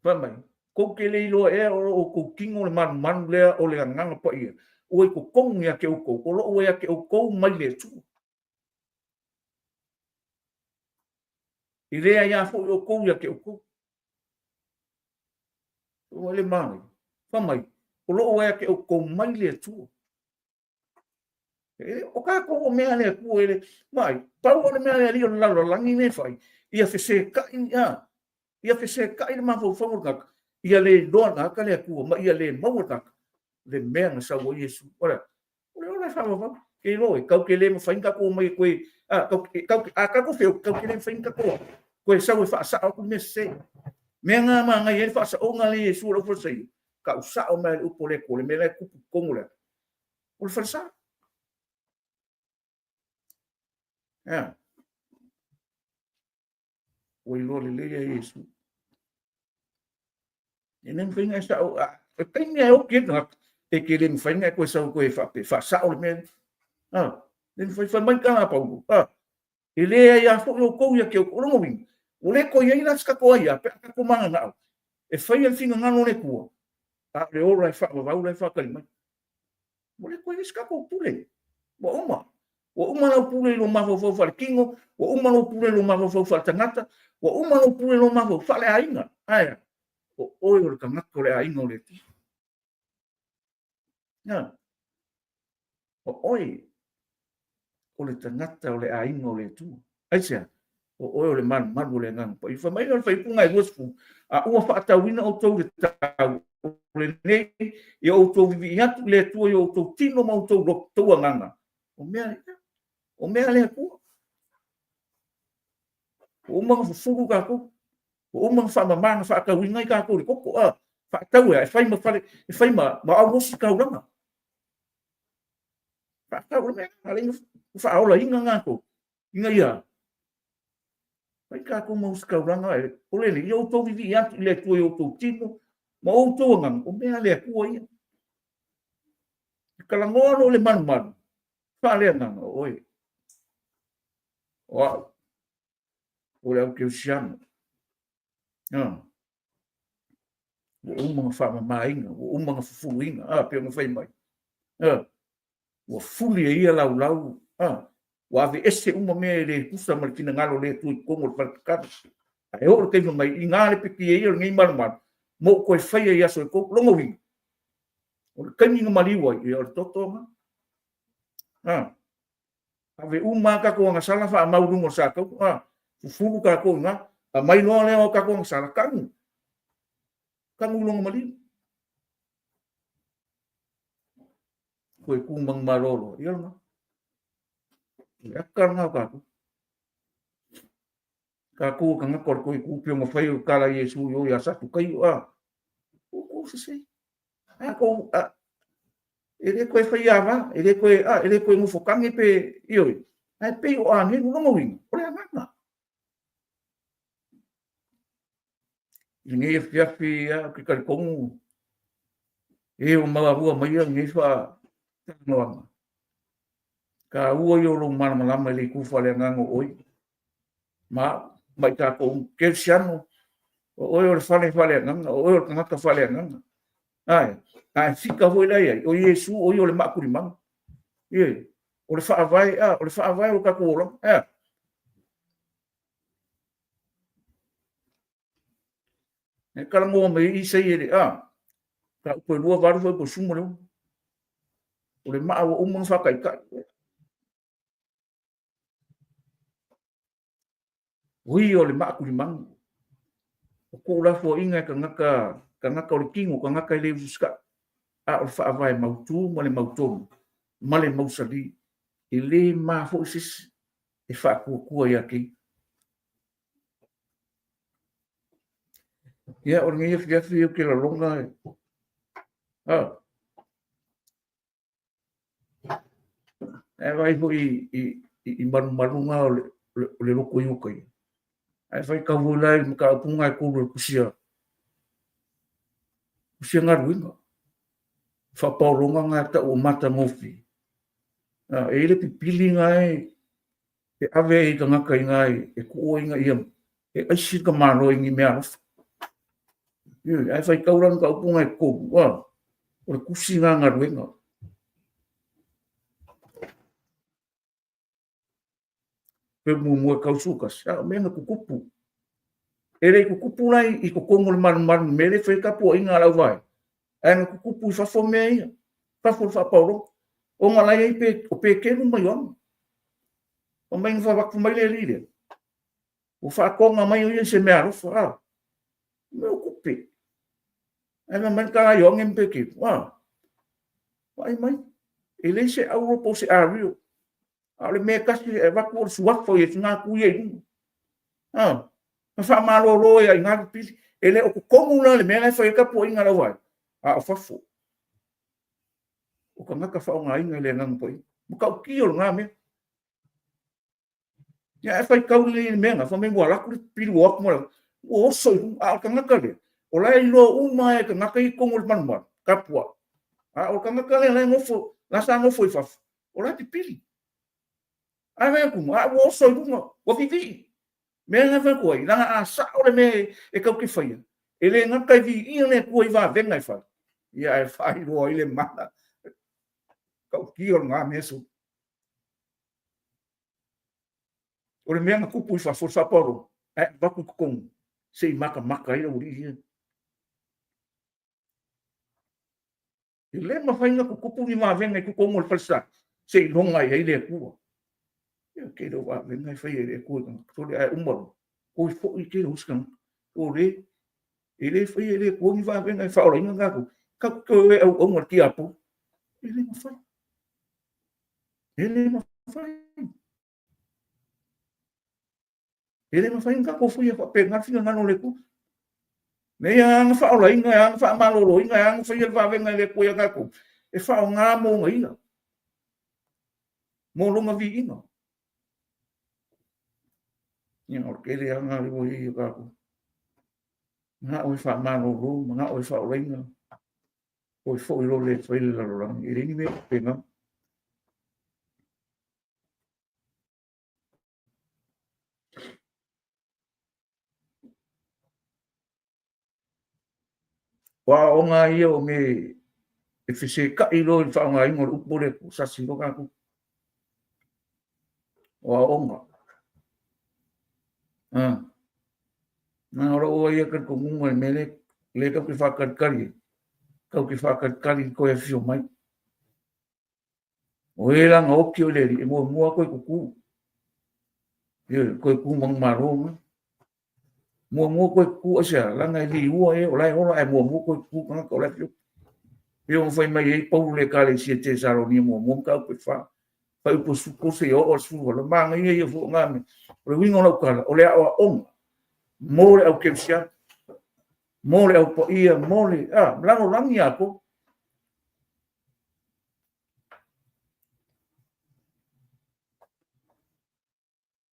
vai ko ke le lo e o ko kingo le man le o le nganga pa ia o ko kong ya ke o ko lo o ya ke o ko mai le tu idea ya fo o ko ya ke o ko o le mai fa mai o lo o ya ke o ko mai le tu o ka ko o mea le ku ele mai pa o le mea le rio la langi me fai ia fe se ka ia fe se ka i ma fo fo ka ia le dona ka le ku ma ia le mo ka le mea na sa o Yesu ora ora fa fa ke lo e ka ke le mo fai ka ko mai ko ka ko fe ka ke le fai ka ko sa o fa sa o me se mea nga ma nga ia fa sa o nga le Yesu lo fo sei ka sa o me o pole ko le me le ku ko le o fa sa o lo le Yesu e nem finga sa o e pinga o ke na e ke le finga ko sa ko e fa sa o me nem foi man ka pa o e le ya fo o ko ya ke o no win O le ko ia ina ska ko ia pe ka ko manga na. E fai al finga ngano le ko. A le ora fa va ula fa ka mai. O le ko ia ska ko pule. Wa uma. Wa uma no pule lo ma fo fa kingo, wa uma no pule lo ma fo fa tangata, wa uma no pule lo ma fo fa le ainga. Ai. O le ka ngako le ainga le ti. Na. Oi. O le tangata o le ainga o le tu. Ai sia. O le man le ngang. Pa i fa mai o fai punga i wasfu. A ua fa tawina o tau le tau. O le nei i o tau vivi atu le tua i o tau tino ma o tau lo tua nganga. O mea le kua. O umanga fufuru ka ko. O umanga fa mamanga fa tawina i ka ko le koko a. Fa tau e fai ma fale e fai ma au rosi ka uranga. Fa tau le ale fa aula inga ngako. Inga ia. Mai ka ko mo ska uranga e ole ni yo to vivi atu le tu yo to tino ma o to ngang o mea le ku ia kala ngono le man fa le ngang oi wa o le ke siam o mo fa ma inga o mo fu inga pe mo fai mai o fuli ia lau wa ave ese uma me le kusa mal kina ngalo le tu ko mo pa ka ai o ke mai inga le piki ia ngai man mo ko fai ia so ko longo wi o ke ni mali wa i o toto ave uma ka ko nga sala fa mau rungo sa ko fulu ka ko nga mai no le o ka ko sala kan longo mali ko ku mang marolo ia ma ya karna ka ko nga ko ku pio mo fai o kala yesu yo ya sa tu kai ko se ko ele ko fai ava ele ko mo fokangi pe io ai pe o ani no mo wing o le manga ni fia que ka ko e o mawa mai ni fa no ka ua yo lo mana malama le ku fa le ngango oi ma mai ka ko ke siano o le fale ngang o le ngata fale ngang ai fika foi lá o Yesu o le makuri mang o le fa vai o ka ko lo e kala mo me i sei ele ka ko lua varu foi po sumo o le ma o mo fa kai ka ui o le makuri mang o ko la fo inga ka ngaka o le kingo ka ngaka le fuska o fa vai mautu mo le mautu ma le mausali ele ma fo sis e fa ku ia ki ia o ngi fia fia ke la longa e vai fo i marunga o le loko yuka ai fai ka vulai ka punga ko le kusia ngaruinga fa paulonga nga ta o mata mofi e le pipili ngai e ave i ka ngaka ngai e ko inga ia e ai ka maro ingi mea ai fai ka urang ka punga ko o le kusia ngaruinga pe mo ka suka sa menga kukupu ele kukupu lai i ko kongo le mar mele fai ka po inga la vai ai kukupu fa fo me fa fo fa paulo o nga lai pe o pe ke no mai o mai fa va ku mai le lile o fa ko nga mai o se me aro fa me okupe ai na man ka yo ngem pe ki ai mai ele se au po se ario ale me kasi e va ku suak fo ye nga ku ye fa malo ya nga pili ele o komu na le me fa ka po inga la vai o fa fo o ka ngaka fa nga inga le ngang po mo ka ki o nga me ya fa ka le me nga fa me wala ku pili wak mo o so a ka ngaka le o la lo uma e ka ngaka i kongo man man ka po o ka ngaka le ngo fo la sa ngo fo fa o la ti pili ai me ku o so o vivi me nga fa ko ina a sa o me e ka ki fai ele nga kai vi I le ko I va venga fa ia e fai ro ile mana ka ki o nga me su o le me nga kupu fa fa poro e va ku kong sei maka ile uri ile ma fai nga kupu ni ma venga ku kong o falsa sei longa ile ku ke do wa venga fai ile ku so le ai umor ko fo I ke uskan o le ele foi ele ko ni va venga fa o nga ku ka ko e o mo ti apu ele ma fai ele ma fai nga ko foi fa pe nga fina no le ku me yang fa o nga yang fa ma lo nga yang fa ele va venga le ku ya ku e fa o nga mo ngai mo lo nga vi ina ni o ke le nga le wo I ka ku nga o fa ma lo nga o fa o nga o fo lo le fa le lo lang ele ni me pe nga wa o nga ia o me e fise ka I lo fa nga I ngor upo le sa si lo ka ku wa o nga na ora o ia ka ko mo me le ka ki fa ka kari ka ki fa ka kari ko e fio mai o era nga o ki o le mo ko ku ye ko ku mang maro mo ko ku asa la nga li o e o lai o ai mo ko ku ka ko la fio eu foi mai e pou le ka le si te saro ni mo ka ku fa pa u su ko se o su lo ma nga ye fu nga me o le wingo no ka o le o mo le au kemsia mo le au po ia mo le lano langi ako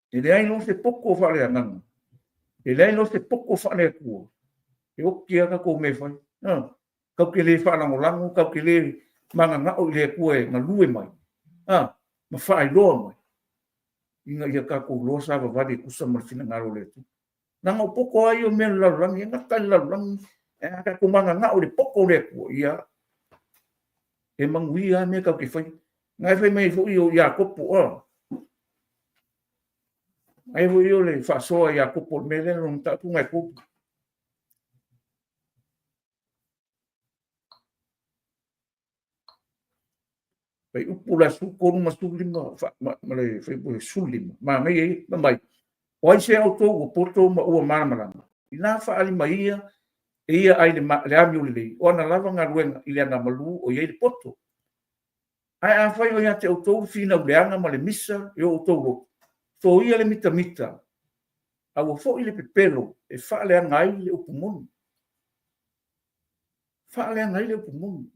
e le ai no se poko fa le nang e le ai no se poko fa le ku e o kia ka ko me fa ka ke le fa lango lango ka ke le manga nga o le ku e nga lue mai ma fa I lo mai inga ia ka ko lo sa va di ku sa mar fina ngaro le tu nang o poko ai o me la langi nga ka la langi e ka ko manga nga o le poko le ku ia e mangui a me ka ke fai ngai fai mai fo io ia ko po ai vo io le fa so ia ko po me le non ta tu ngai ko pai upula su ko ma su lima fa ma le fai po su lima ma me ai ma mai oi se auto o porto ma o marmara ina fa ali mai ia ai le ami le ona lava nga ruenga ile na malu o ia le poto ai a fai o ia te auto fina bleanga ma le misa e o auto so ia le mita a o fo ile pepelo e fa le ngai le upumon fa le ngai le upumon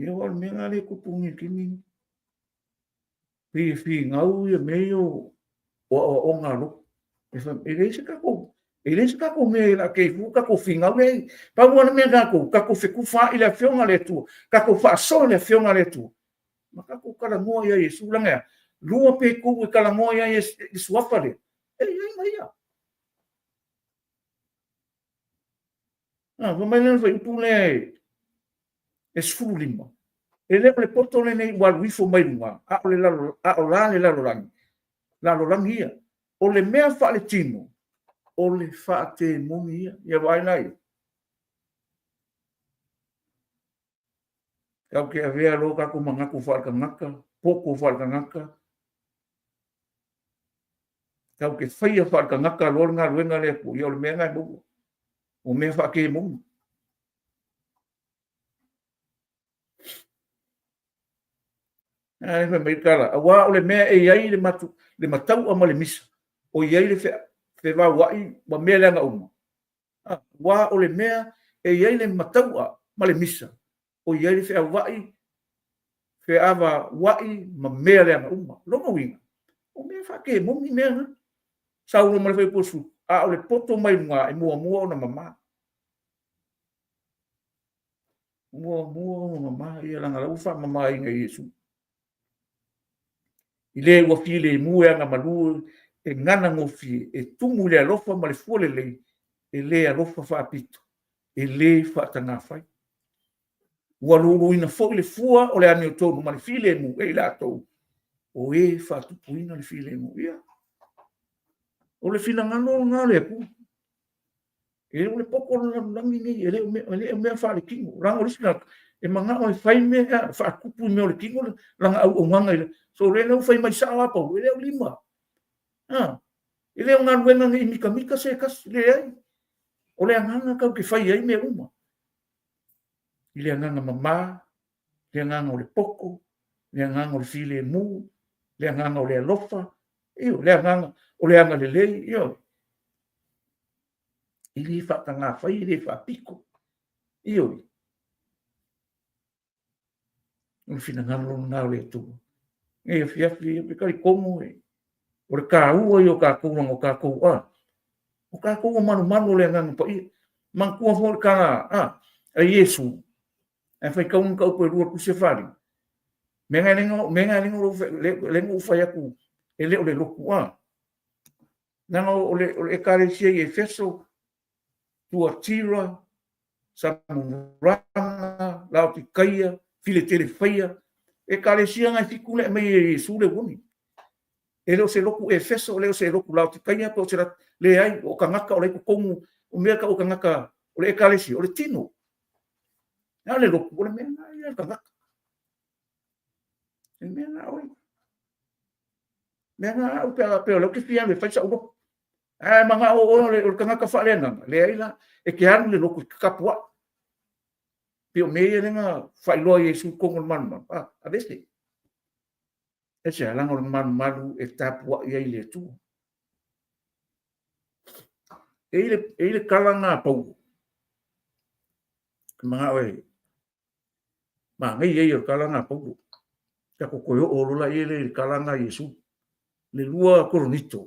ia o me ngale ku pungi kimi fi ngau ia meio o ngalo e fa ele se ka ko me la ke fu ka ko finga le pa mo me ka ko fe ku fa ile fionga le tu ka ko fa so le fionga le tu ma ka ko kala mo ia Yesu langa lua pe ku kala mo ia Yesu afale ai mai ia va mai le fa tu le es fu lima ele le porto le nei wa wifo mai lunga a le la rangi ia o le mea fa le tino o le fa te mumi ia vai nai kau ke avea lo ka ko manga ku fa ka ngaka poko fa ka ngaka kau ke faia fa ka ngaka lo nga ruenga le ku ia o le mea ngai mo o mea fa ke mumi ai fa mai kala wa o le mea e ai le matau ama le misa o ia le fe va wai ma mea le nga uma wa o le mea e ia le matau ma le misa o ia le fe wai fe ava wai ma mea le nga uma lo mo winga o mea fa ke mo mi mea sa o mo le fe posu a o le poto mai nga e mo na mama mua mama ia langa lau fa mama inga Yesu. Ile ua file mu anga malu e ngana ngofi e tumu le alofa ma le fua lelei e le alofa faapito e lē faatagafai ua lūlūina fo'i le fua o le ani o tonu ma le filemu e i latou o ē faatupuina le filemu ia o le finagalo le apu e o le poko lalagi nei e lē o mea faalekigo laga o lisi e maga'o e fai mea faakupu i mea o le kigo laga auaugaga i le so le lau fai mai sa'o apau e le o lima e le o galuega nei mikamika se kasi leai o le agaga kau ke fai ai mea uma i le agaga mamā le agaga o le poko le agaga o le filemu le agaga o le alofa io le agaga o le aga lelei io i lē faatagafai i lē faapiko io o le finagalo lona o le atua e afiafi pe kalikomo e o le kāua i o kākou laga o kākou o kākou o manumanu o le agaga paia mankua fo le kala a Iesu e fai kaunga kau pe rua kusia fari menga lengo lengo fai aku e le o le loku nanga o le ekalesia i Efeso Tuatira Samuranga Laodikeia Filadelfia ekalesia ngai fikule mai Iesu le woni e le o se loku Efeso le o se loku Laodikeia po se le ai o kangaka o le kokongu o mea ka o kangaka o le ekalesia o le tino na le loku o le mea ia kangaka e mea na oi mea na o pe o le ke fia me fai sa ugo manga o le kangaka fa'alena le ai la e ke anu le loku kapua pe o mea lenga fai loa Iesu kongo manu a vese e se alanga o manu e tapua ia i le tu e ile kalanga pau manga oi ma ngai ye o kalanga pau ta ko koyo o lola ile kalanga Iesu le lua koronito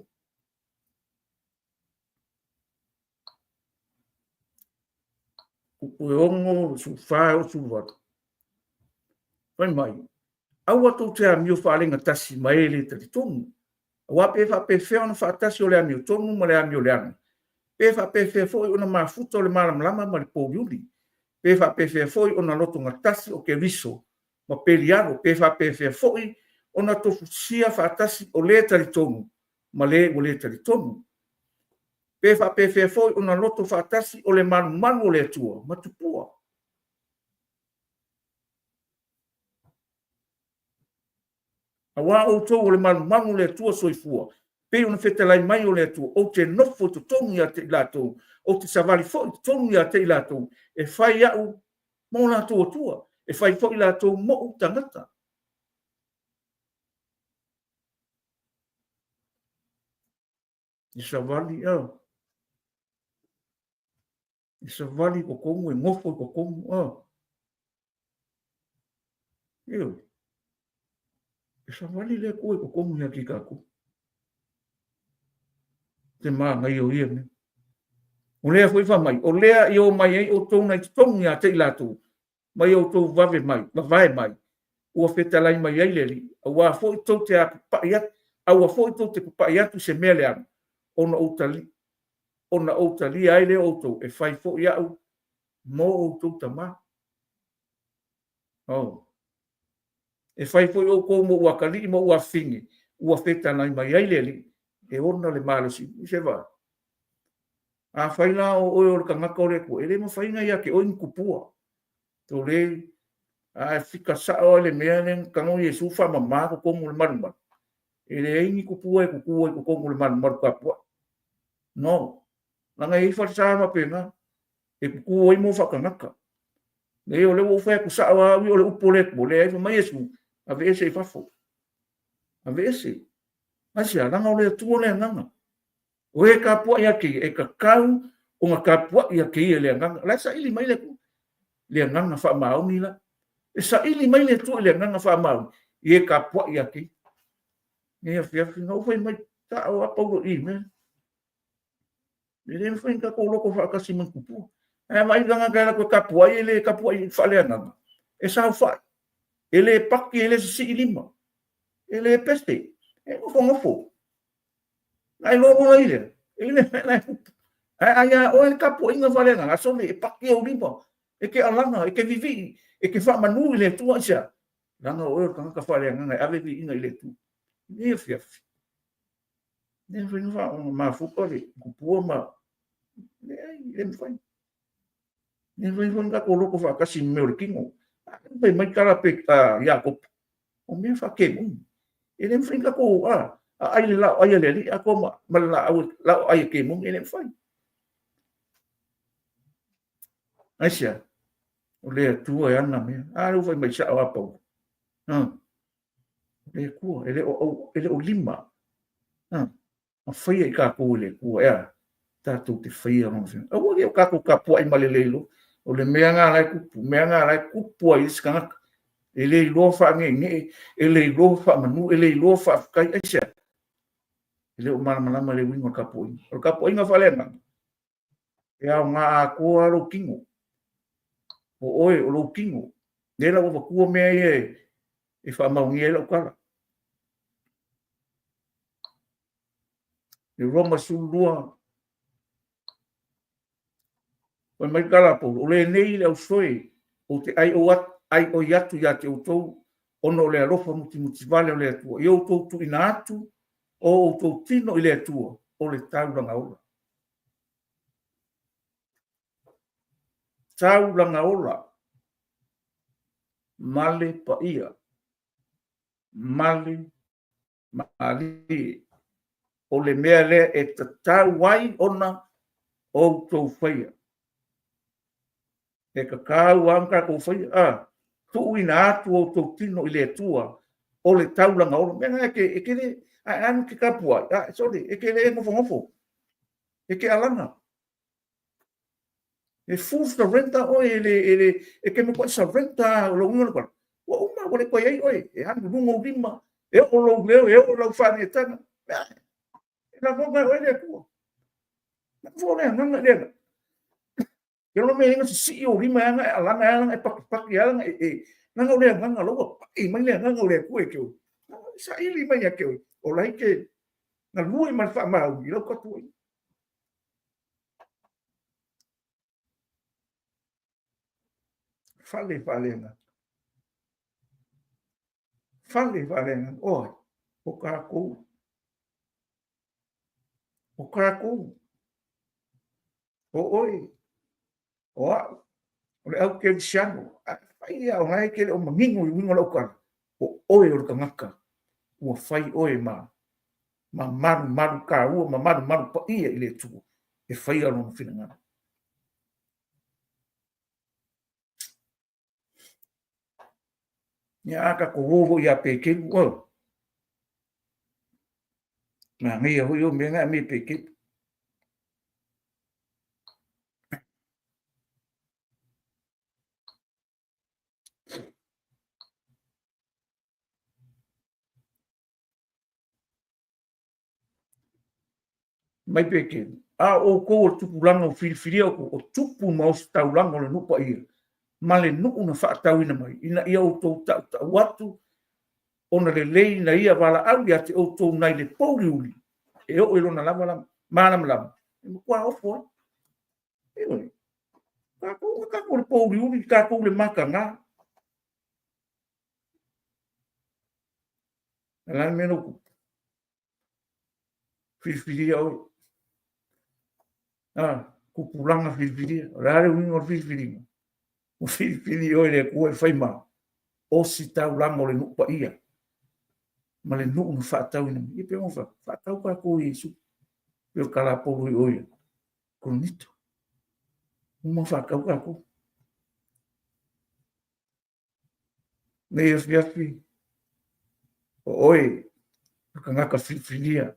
o ongo su fa o su wat pai mai au atu te amio falinga tasi mai le te tonu wa pe fa pe fe ona fa tasi o le amio tonu ma le amio le ana pe fa pe fe foi ona mafuta o le malamala ma le pouliuli pe fa pe fe foi ona loto ngatasi o ke riso ma peliaro pe fa pe fe foi ona tofusia fa tasi o le tali tonu ma le o le tali tonu pe fa pe fe foi ona loto fa tasi o le manu le tua ma tupua awa o to o le manu le tua soifua pe ona fetalai mai o le tua o te nofo to tonu ia te lato o te savali foi tonu ia te lato e fai au mo la tua e fai foi lato mo tangata i savali i savali ko kongu e ngofo ko kongu io e savali le ko kongu ia ki kako te ma ngai o ia ne o lea foi fa mai o lea i o mai ai o tona i tongi a te lato mai o to vave mai vai mai o fetalai mai ai leli o a foi to te a pa ia o foi to te pa ia tu se mele an ona o tali ai le o to e fai fo ia mo o to tama e fai fo o ko mo wa kali mo wa fingi o fetalai mai ai leli e ona le malosi se va a fai la o kangaka o le ko ele mo fai nga ia ke o inkupua to le a fika sa o le mea nen kango Iesu fa mama ko kongo le manu ele ingi kupua ko kongo le manu kapua no langa i fa sa ma pena e ku o mo fa kangaka le o le o fa ku sa wa o le upole ko le ma Iesu a vese fa fo a vese asia langa o le tu le nanga o e kapua ia ki e ka kau o nga kapua ia ki le nanga la sa ili mai le nanga fa mauni la e sa ili mai le tu le nanga fa mau e kapua ia ki e fia no foi mai ta o apa o i me le foi ka ko loko fa ka siman kupu mai nga ngala ko kapuai ele kapuai faleanga e sa fa ele pakki ele si lima ele peste e ngofo ai lo mo ile ele ai o el kapuai nga faleanga aso le pakki o lima e ke alanga e ke vivi e ke fa manu ile tu asia langa o ka faleanga ngai ave vi ina ile tu ni fiaf ni foi ma fukore ku ma le foi ni vai ka ko ko fa ka sin me kingo pe mai kara pe Jakob o me fa ke mo ele fringa ko ai la ai le a ko ma la ai ke mo ele fa asia o le tu ai ana me ru vai mai sa apa le ku ele o lima a fai ka ko le ku ta tu te fai no se o ke ka ko ka po ai malelelo o le mea ngā lai kupu ai skanga ele lo fa nge ele lo fa manu ele lo fa kai asia ele o mana le wingo kapu inga falenga ya nga ko ro kingo o oi o lo kingo le la o ku me e fa ma ngi lo kala e roma sulua o mai kala po o le nei le soi o te ai o yatu ya te utou ono le alofa muti vale o le atua i o tou tu ina atu o tou tino i le atua o le tauranga ola male pa ia mali o le mea le e tatau wai ona o tou whaia e ka kāu anka ko whaia tu ina atu o tou tino i le atua o le tauranga ola mea e ke le anu ki kapua sorry e ke le ngofo e ke alanga e full surrender o ele e ke me ko surrender o lo ngolo wa uma o le ko ai oi e anu lungo lima e o lo leo e o lo fa ni tana e la vonga o le ku na vole nganga le ke lo me ngi si o lima nga alanga e pak ya e nanga le nganga lo e mai le nganga le ku e ke sa ili mai ke o lai ke na lui man fa ma u lo ko tu fale oi o kaku o oi o le au ke siano ai au ngai ke o mangingo wingo lo ka o oi o ka ngaka o fai oi ma maru ka o maru pa ia ile tu e fai alo no finanga ya ka ko wo ya pe ke o na ngai ho yo me nga me pe ke mai pe ke o ko tu pulango filfilia o tupu mau taulango le nupa ia male nu una fa tawina mai ina ia o to watu ona le lei na ia wala au ya te o to nai le pouri e o ilo na lama mana mo kwa ofo e o ka ko le pouri ka ko le makanga la meno filfilia o kupulanga filfilia rare wingo filfilia o filfilia o le ko e faima o si taulango le nupa ia ma le nu'u fa'atau ina i pe onfa fa'atau ka ko Yesu pe kala po oi oi konito uma fa'akau ka ko ne fiafi oi ka ngaka filia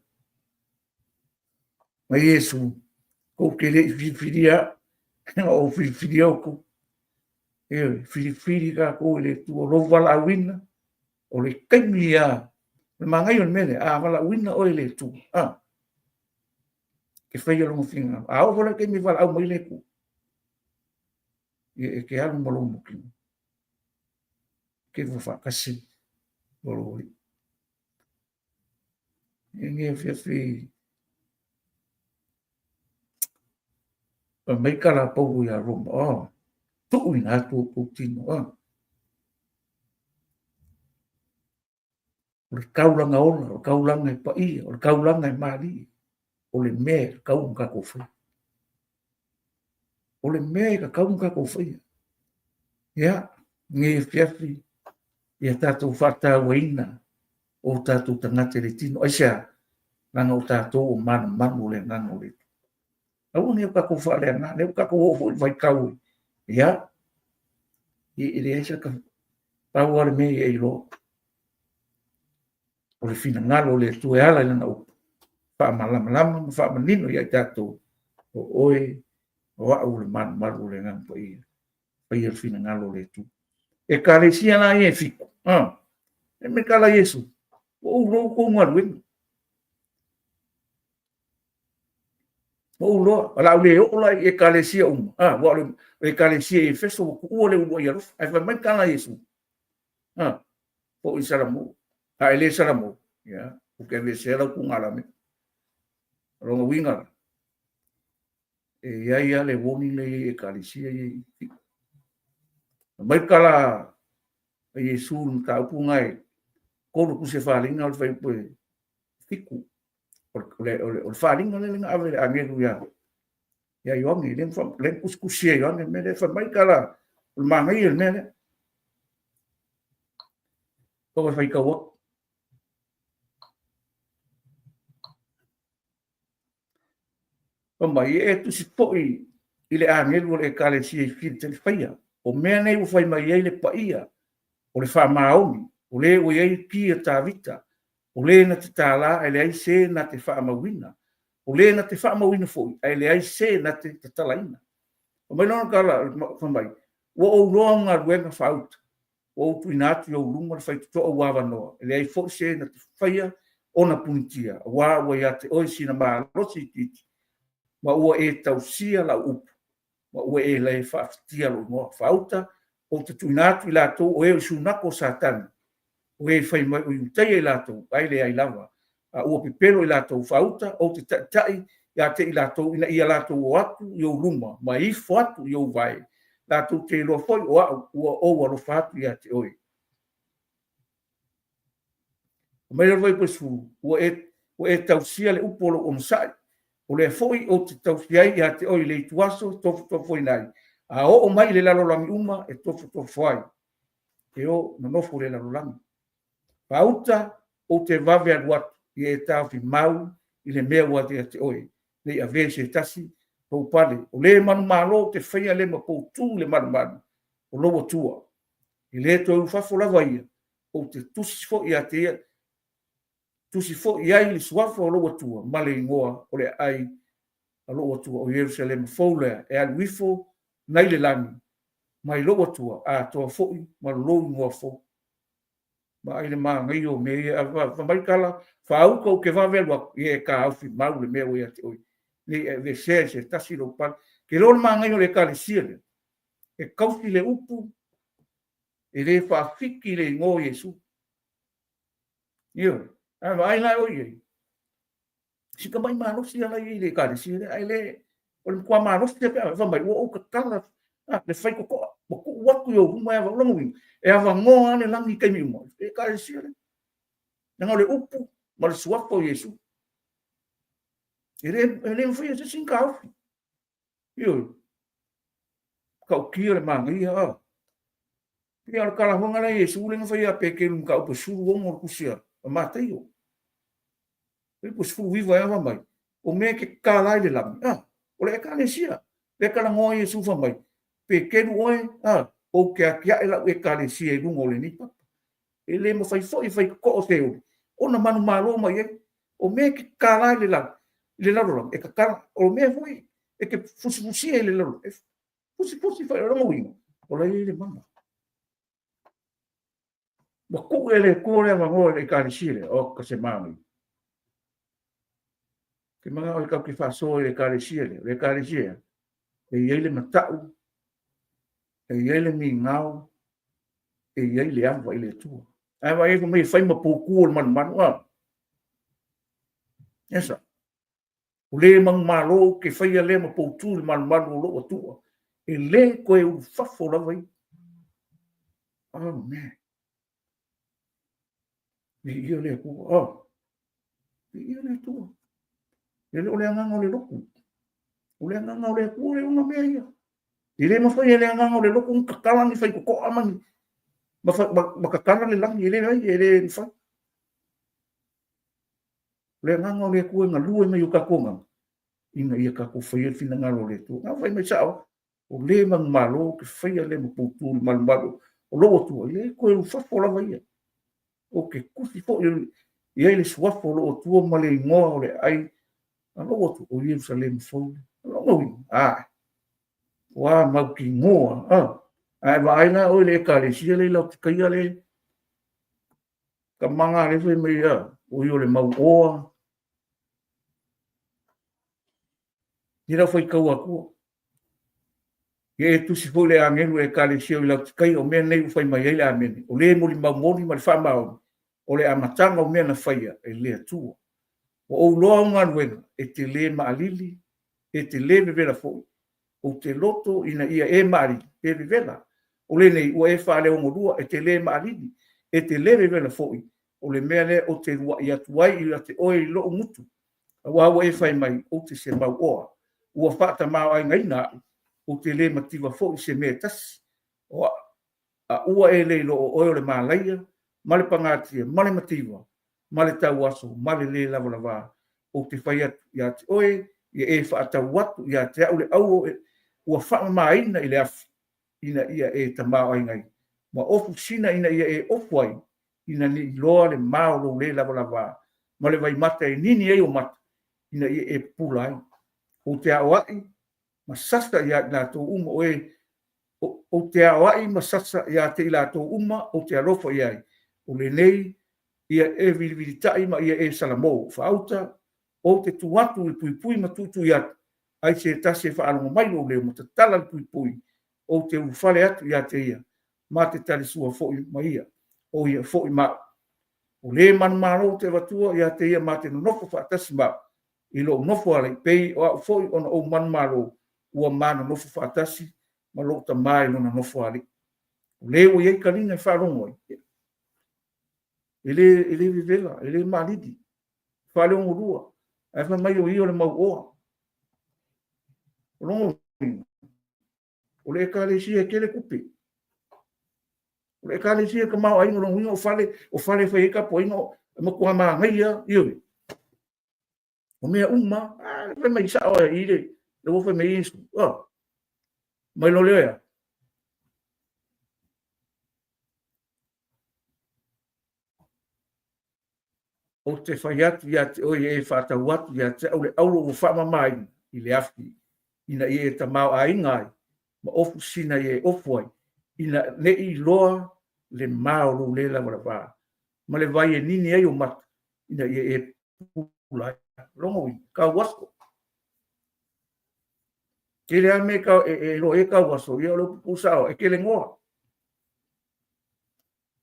ma Yesu ko ke le filia o filia ko e filia ko le tu lo vala wina o le kemia ma ngai on mele vala wina o le tu ke fai lo finga o vola ke mi vala au mai le ku e ke alu malomo ki ke fa kasi lo nge fi mai kala po ya roma tu ina tu tino o kaulanga ola o kaulanga pa ia o kaulanga mali o le me kaunga ko fa o le me kaunga ko fa ya nge fiafi ia tātou whātāuaina o tātou tangata le tino. Aisha, nanga o tātou o manu le nganga o le. Au ne ka ko whale ana, ne ka ko o vai kau. Ia, i le aisha ka pau ale me e ilo. O le fina ngalo le tue ala i lana o wha malama, wha manino ia i tātou o oe, o au le manu le nganga pa ia. Pa ia le fina ngalo le tu. E ka le sia na e fiku. E me kala Yesu. O lo ko ngaru. O lo ala le o la e ka le sia wa le e ka le sia e feso o le o ia lo. Ai fa me kala Yesu. Po isalamu. Ai le salamu. Ya, o ke le sela ku ngala me. Ronga winga. E ia le woni le e ka le sia e. Mai kala Yesu ta pu ngai ko ku se falinga o fai po fiku o falinga le nga ave angelu ya yo ngi le kuskusie yo ngi me le fa mai kala o mangai el me ko fai ka wo o mai e tu si poi ile angelu le kale si fi te faia o me nei u fai mai ele pa ia o le fa maoni o le o ye ki ta vita o le na te tala e le ai se na te wha amawina. O le na te wha amawina fōi, e le ai se na te talaina. O mai nona kala, whamai, o o roa ngā ruenga whauta, o o tui nātu i o runga le whai tuto o wawa noa, e le ai fōi se na te whaia o na punitia, a wā ua ia te oi sina mā rosi titi, ma ua e tausia la upu, ma ua e lei whaafitia lo noa whauta, o te tui nātu i lātou o e o sunako sātana, o e fai mai o iutai e lātou, ai le ai lava, a ua pipero i lātou whauta, o te tai, ia te i lātou, ina ia lātou o atu, i o ruma, ma ifo atu i o vai, lātou te loa foi, o au, ua o alo whatu ia te oi. O mai roi pesu, o e tausia le upolo o msai, o le foi o te tausia ia te oi, le tuaso, tofu nai, a o mai le lalo langi uma, e tofu ai, e o nanofo le lalo langi. Pauta o te vave aluatu i e tawhi mau i le mea ua te oe. Le a vese tasi pou pale. O le manu malo te whaia le ma pou tū le manu o loa tua. I le to ufafo lava ia o te tusifo i a te ia tusifo i ai le suafo o loa tua ma le ingoa o le ai a loa tua o Jerusalem faulea e aluifo nai le lani mai loa tua a toa foi ma loa ingoa fo. Ma ai le ngai o me fa mai kala fa au ko ke va velo e ka au fi mau le me o ia te oi le se tasi lo pan ke lo ngai o le ka le sile e kaufi le upu e le fa fiki le ngo Yesu io ai la o ye si ka mai malo si ala i le ka le sile ai le o le kwa malo si te fa mai o ka kala le fai ko ko watu yo uma e va longo e ava ngo ane langi kai mi mo e ka le sile nanga le upu ma le suapo Yesu ele foi esse sin kau io kau kia le mangi ha ia kala honga la Yesu le foi a peke un kau po suru o mo kusia mata io e po suru viva e va mai o me ke kala le lam o le ka le sia le kala ngo Yesu va mai peke no o ke akia e la e ka le sia e lungo le nipa ele mo fai ko te ona manu malo mai o me ke kala le lalo e ka kala o me foi e ke fusi le lalo fusi fai ro wingo o le mama ma ku ele ko le ma ngo le ka le o ka se mami ke manga o ka ki fa so le ka le ka le e ele matau e ia le mi ngau e ia le ava i le tua ai vai ko me fai ma puku man man esa o le mang malo ke fai le ma puku man man lo tua e le ko e fafo la vai oh man ia le ku ia le tua ele o le nganga o le loku o le nganga o le ku le una mea ia ile ma fai le nganga o le loku kakala ni fai ko amani ma kakala le lang ile ai ele fai le nganga o le ku nga lue me yuka konga inga ia ka ko fai fina ngalo le tu nga fai me sao o le mang malo ke fai le mo putu mal malo o lo tu ile ko e fa fola vai o ke kusi fo ia ile swafo lo tu ma le ngo le ai lo tu o ia sa le fo lo no wa ma ki ngo ai vai na o le ka le si le lo ka ia le ka manga le fai me ia o yo le mau o ira foi kau aku ye tu si fo le angelu e ka le si o le kai o me nei fai mai ele amen o le mo li mau mo ma fa ma o le amatanga o me na fai e le tu o lo nga wen e te le ma alili e te le vera fo o te loto ina ia e mari e vela o le nei o e fa le o modua e te le ma alili e te le vera fo o le mele o te rua ia tuai i te oi lo mutu wa wa e fai mai o te se mau o ua fata mau ai ngaina o te le mativa fo se me tas o a ua e le lo o le malaia male pangati male mativa male tau aso male le lava lava o te fai ia te oi ia e fata watu ia te au le au ua fa mai ina ile af ina ia e ta mau ai ngai ma ofu sina ina ia e ofu ai ina ni lo le mau lo le lava lava male vai mata e nini e o mata ina ia e pulai o te awai masasa ia na to uma o te awai masasa ia te ila to uma o te alofa ia o le nei ia e vilitai ma ia e salamo fauta o te tuatu i pui matutu ia ai se tase fa alo mai o le matatala pui o te ufale atu ia te ia ma te tali sua foi ma ia o ia foi ma o le man maro te vatua ia te ia ma te nofo fa tasma i lo nofo ale pei o foi on o man maro ua mana nofo fa tasi ma lo ta mai no nofo ale o le o ia kalina fa rongo ele vivela ele malidi fa le o rua ai fa mai o io le mau o rongo o le kale si e kele kupi o le kale si e ka mau ai no rongo o fale fa e ka po ino ma ko ma ngai io o mea uma fa mai sa o ile le wo fa mai isu mai lo lea o te faiat ia te o e fa ta wat ia te o le aulo fa mai i le afi ina e ta mau ai ngai ma ofu sina e ofu ai ina ne i loa le mau lo le la va ma le vai e nini ai o mat ina e pulai longo ka wasko ke le ame ka e lo e ka waso ia lo pusao e ke le ngoa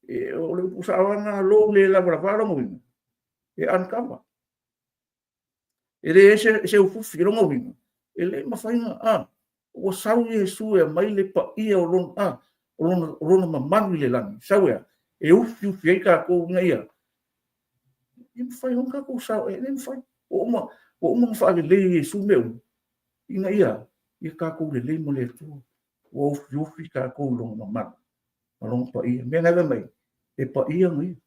e o le pusao na lo le la va longo e an kama ele se ufufi longo ele ma fainga o sau Yesu e mai le pa ia o lona mamani le lani sau e ufi e ka ko ngai e fai on ka ko sau e nem fai o uma fa le Yesu meu ina ia e ka ko le mo le tu o ufi ka ko lona mamani lona pa ia me na mai e pa ia ngai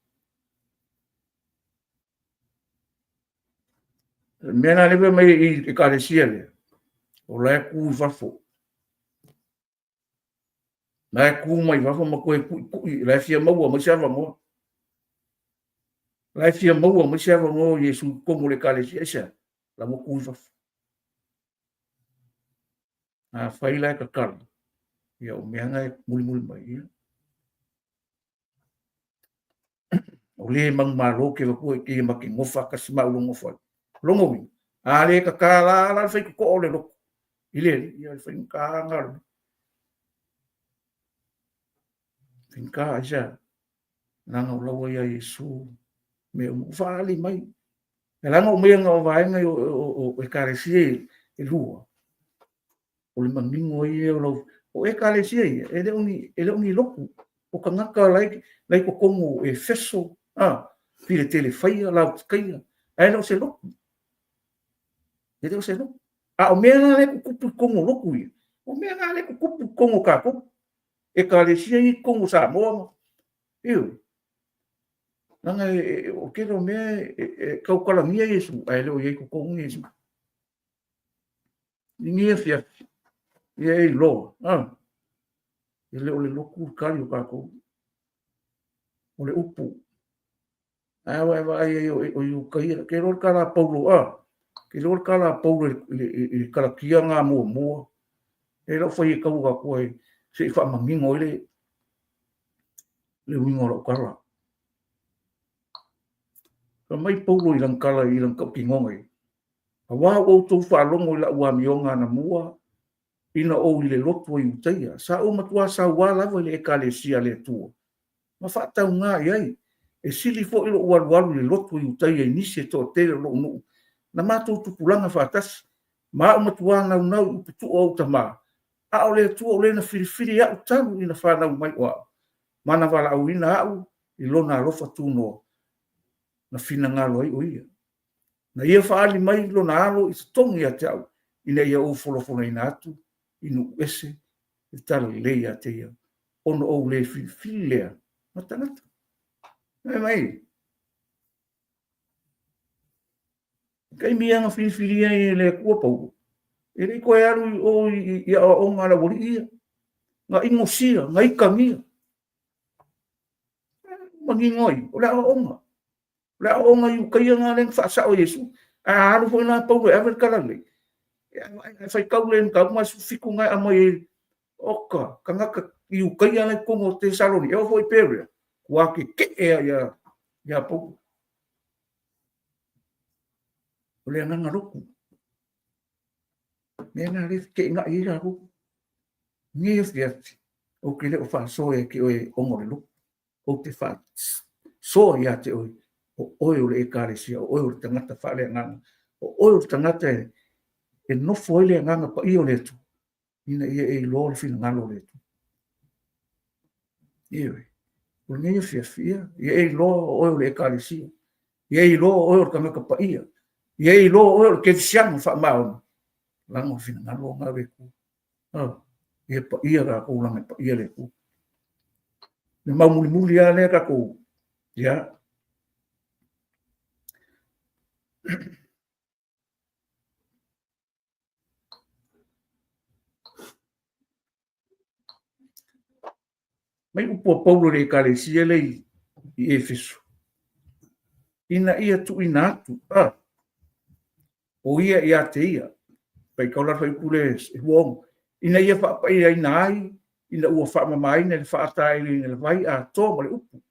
me na le mai e ka le siele o le ku fafo na ku mai fafo ma ko ku la fia mo mo sia mo la fia mo mo sia mo Yesu como le kale sia la mo ku fafo a fai la ka kar ya o me nga mul mai o le mang malo ke ko ke ma ke ngofa ka sma lo ngofa longo wi a le ka kala la fai ko le lo ile ya fai ka ngar finka isa nanga lawa ya Yesu me vale mai langa o me nga vai nga o ekaresia e lua o le maningo ia o ekaresia ele uni loku o kangaka lai ko kongo e feso pile telefai la kaia ai no se loku ele se loku o me nga le kupu kongo loku ia o me nga le kupu kongo ka ko ekaresia i kongo sa mo eu nanga o ke no me kau kala mia Yesu ai le o ye ko kongo Yesu ningi fia ye lo ele o le loku kali o ka ko o le upu ai o kai ke ro kala paulo ke ro kala paulo le kala kia nga mo e lo foi ka wa ko se fa mangingo le wingo lo kala ka mai paulo i lang kala i lang ka pingonga wa o to fa longo la wa mionga na mua ina o le loto i utia sa o matua sa wa la le ekalesia le tu ma fa ta nga ai e sili fo ilo walu le loto i utia i nisi to te lo no na mato tu pulanga fa tas ma o matua na tu o tama a o le tu o le na fili ya tamu ina fa na mai wa mana wala au ina au i lona rofa tu no na fina ngalo ai o ia na ia fa ali mai lona alo i tongi a tau ina ia o folo ina atu inu ese i tala leia te ia ono o le fili lea matanata mai kai mianga fili ai le kua pau e rei koe aru o ia o ngara wori ia nga ingosia nga ikangia mangingoi o le o onga yu kai nga leng fa sa o Yesu aru foi na pau e ver kala le fai kau len ka ma su fiku nga amai oka kanga yu kai ana como te saloni eu foi peria wa ke ya pau o le nga roku nena le ke nga ira ru ni fiat o ke le fa so e ke o ngorelo o te fa so ya te o le ekaresia o le tangata fa le nga o le tangata e no foi le nga pa io le tu ina e lo le fin nga lo le tu o ni fia e lo o le ekaresia e lo o le tangata pa ia e lo o ke siamo fa ma lango fin nga lo nga ve ku e pa ia ra ko langa pa ia le ku le muli ale ka ko ya mai upo paulo le kalesia le i Efeso ina ia tu ina tu o ia te ia pai kaula fai kule wong ina ia fa pa ia nai ina ua fa mai ne fa tai le vai a to le upu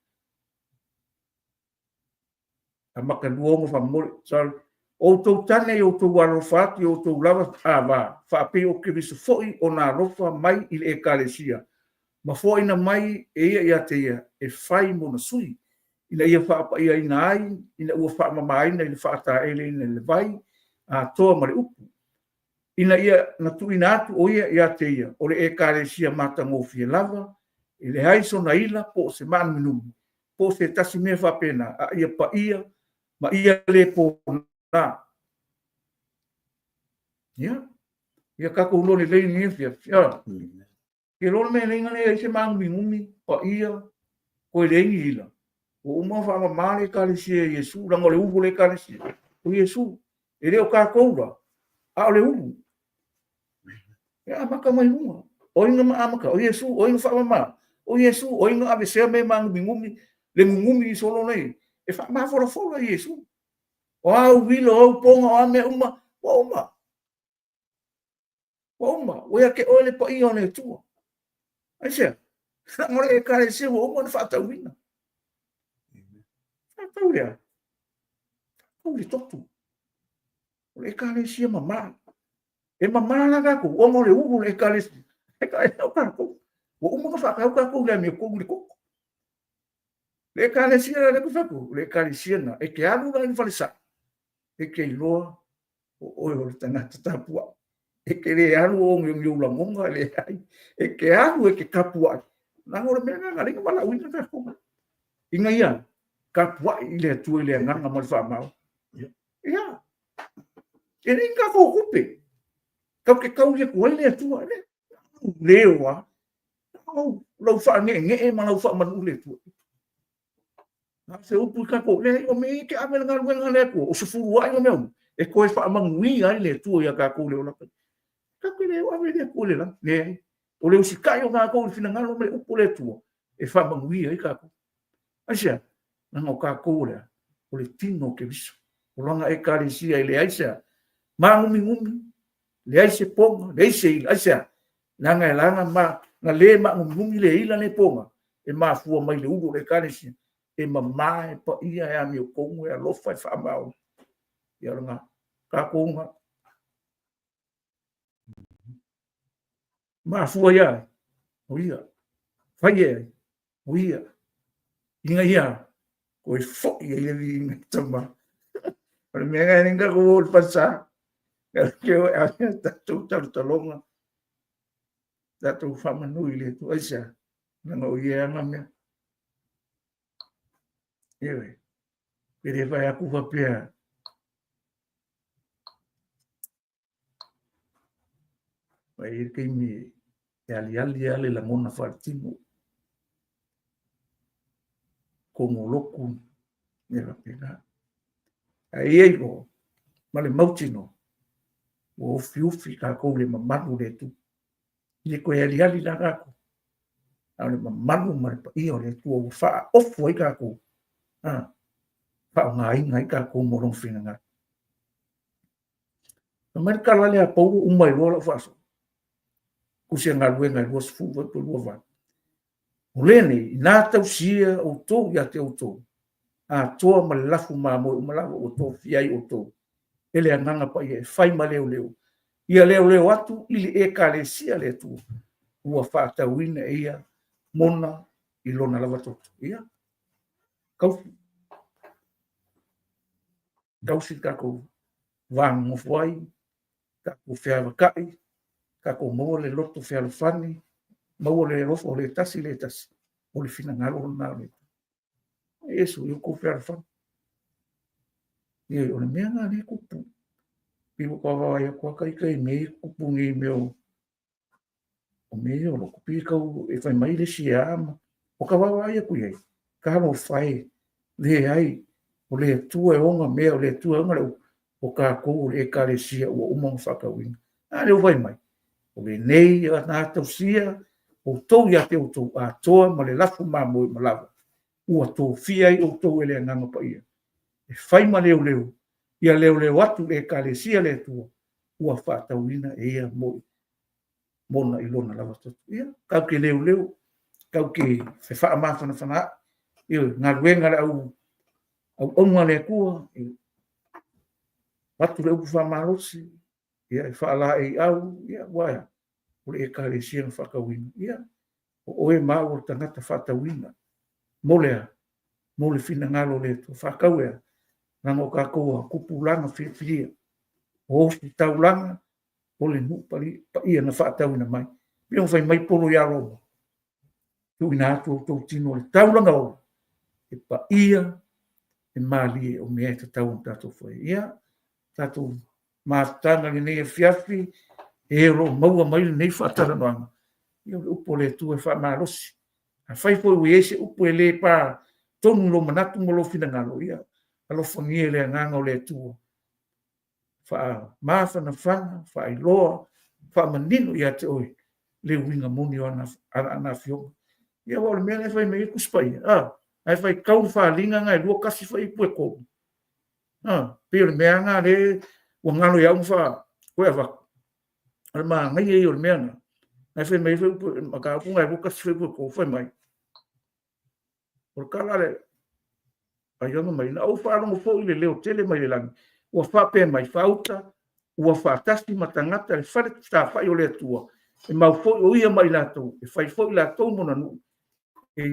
a maka luongo fa mo sal o to tane o to walo fa o to lava va fa pe o ke viso foi ona rofa mai i le kalesia ma foi na mai e ia te ia e fai mo na sui ina ia fa pa ia nai ina ua fa mai ne fa tai le vai a to ma le upu ina ia na tu ina atu o ia te ia o le ekaresia mata ngofie lava i le haiso na ila po se man minum po se tasi me fa pena a ia pa ia ma ia le po na ia kako ulo le leini fia ke lo me le ngale se man minum pa ia ko le ila o uma fa ma le ekaresia Yesu rango le ubu le ekaresia o Yesu ele o ka koura a le ubu ya maka mai uma o inga ma amaka o Yesu o inga fa mama o Yesu o inga ave se me mang ngumi le ngumi solo nei e fa ma fora Yesu o au vilo o ponga o me uma o ya ke o le pa i one tu ai se ngore e kare se o mo fa ta wina fa ya o le totu o le kare se mama e mama na ka ko o mo le ubu le kare e ka o ka ko o mo fa ka ko le me ko le ko Le kalesia le kufaku, le kalesia na e ke alu na falsa. E ke loa o tangata tapua. E ke le alu o ngiu la monga le ai. E ke alu e ke kapua. Na ngora mena ngalinga mala uina ka ko. Inga ia kapua ile tu ile nganga mo fa mau. Ya. E ninga ko kupe. Kau ke kau le ko le tu le. Lewa. Lau fa nge ma lau fa manu le tu. Na se upu ka ko le o me ke ame nga nga le ko o se fu ai o me e ko e fa mangui ai le tu ya ka ko le ola ka ko le o me le ko le la le o le si kai o nga ko fina nga lo me upu le tu e fa mangui ai ka ko asia na ngo ka ko le o le tino ke viso o longa e ka le si ai le aisa ma ngumi le aisa ponga le aisa asia langa ma na le ma ngumi le ila le ponga e ma fu mai le ugo le ka le si e mamai pa ia e ami o kongu e alofa e whaamau. Ia runga, ka konga. Maa fua ia, o ia. Whai e, o ia. Inga ia, ko e fo ia ia vi inga tama. Pare mea ngai ninga ko o pasa. Keo e aia tatou tarutalonga. Tatou whamanui le tu aisa. Nanga o ia anga mea. Ewe, pere vai aku whapea. Vai kei me e ali ale la mona whaatino. Ko ngoloku ne la pena. Ai ei lo, ma le mautino. O ufi ka kou le mamanu le tu. Ile ko e ali la kako. A le mamanu ma le pa ia le tu o wha ofu ai ka kou. Wha ngai ka kou morong whina ngā. Na mai ka lale a pauru umai rola whaso. Kusia ngā rue ngai rua sifu wa tu rua wai. O lene, nā tau sia o tō ia te o tō. A toa ma le lafu mā mo ma lafu o tō fiai o tō. Ele a nganga pa ia e whai ma leo. Ia leo atu ili e ka le sia le tu. Ua whaatauina e ia mona i lona lava toto. Ia. Kausi kako wang ngofwai, kako whiawa kai, kako maua le loto whiawa whani, maua le rofo le tasi, o le whina ngaro na le. Esu, eu ko whiawa whani. Ia, o le mea ngā ne kupu. Piwa kwa wawai a kwa kai me kupu ngi meo. O me o lo kupi kau e whai mai le si ama. O ka wawai a kuiei. Ka hano whai le ai. O le tua e onga mea, o le tua onga leo. O ka kou le ka le sia ua umang whakawinga. A leo whai mai. O le nei a nā tau sia. O tau ia te o tau a toa ma le lafu mā moe ma lawa. Ua tau fiai o tau ele nganga pa ia. E whai ma leo. Ia leo atu le ka le sia le tua. Ua whaatauina e ia moe. Mona i lona lawa tatu. Ia, kau ke leo. Kau ke whewha māwhana whana. Ia, ngā ruenga le au onga le kua. Watu le upu whamarosi. Ia, e whaala e au. Ia, waia. Ule e ka le sia na whakawina. Ia, o e maa o tangata whaatauina. Molea. Mole fina ngalo le tu. Whakawea. Nanga ka koa kupulanga whia. O si taulanga. Ole nu pali pa ia na whaatauina mai. Pio whai mai polo ia romo. Tu ina atu o tau tino le taulanga o. E pa ia. E malie o mea te tau tato whai. Ia. Tato mātanga ni nei e fiafi. E ro maua mai nei whaatara noanga. Ia le upo le tu e wha marosi. A whai po ue ese upo e le pa. Tonu lo manatu mo lo fina ngalo. Ia. Alo whangie le nganga o le tua. Wha māwhana whanga, wha i loa, wha manino ia te oi, le winga moni o ana whionga. Ia wale mea ngai whai mei kuspai. Ai whai kau wha linga ngai, lua kasi whai pue kou. Pio le mea ngā le, ua ngalo iau mwha, koe a waka. Ale maa ngai e o le mea ngā. Ai whai mei whai pue, maka apu ngai lua kasi whai pue kou, whai mai. Ora kala le, ai anga mai, na au whaarongo fo i le leo tele mai le langi. Ua whape mai whauta, ua whaatasi matangata, le whare tā whai o le atua, e mau fo o ia mai lātou, e whai fo i lātou mona nu, e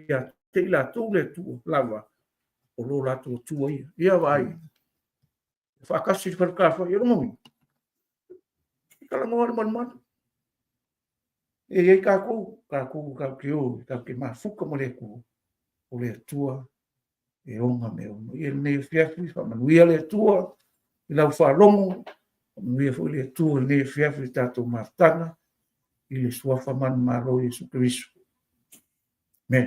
ia te ila tu le tu lava o lo la tu tu ia vai fa kasi fa ka fa yo mo kala mo man e ka ki o ka ki ma fuka mo le ku o le tua e onga me o e ne fiafi fa manuia le tua i lau fa longo manuia fo le tua ne fiafi tato matana i le suafa man maro Yesu Kristo me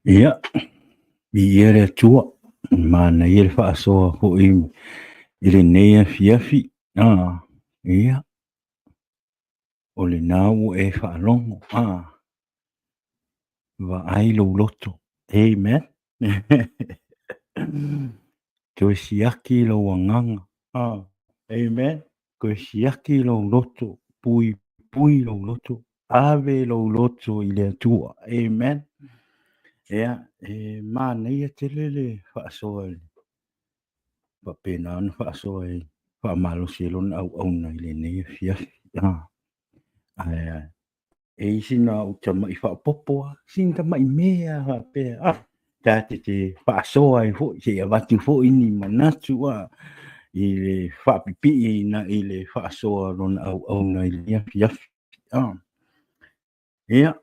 Ia, i ere tua, mana i ere whaasoa ho i le nea fiafi. Ia, o le nau e whaalongo. Wa ai lo loto. Amen. Koe siaki lo wanganga. Amen. Koe siaki lo loto. Pui lo loto. Ave lo loto i le atua. Amen. Ia, mana ia te lele whaasoa le. Pa pena ana whaasoa e whaamalo si lona au auna i le nea fiafi. E isi na utama i whaapopoa. Sinta mai mea hapea. Ta te whaasoa e fo. Se avatu fo ini manatu i le whaapipi na i le whaasoa lona au auna i le nea fiafi. Ia.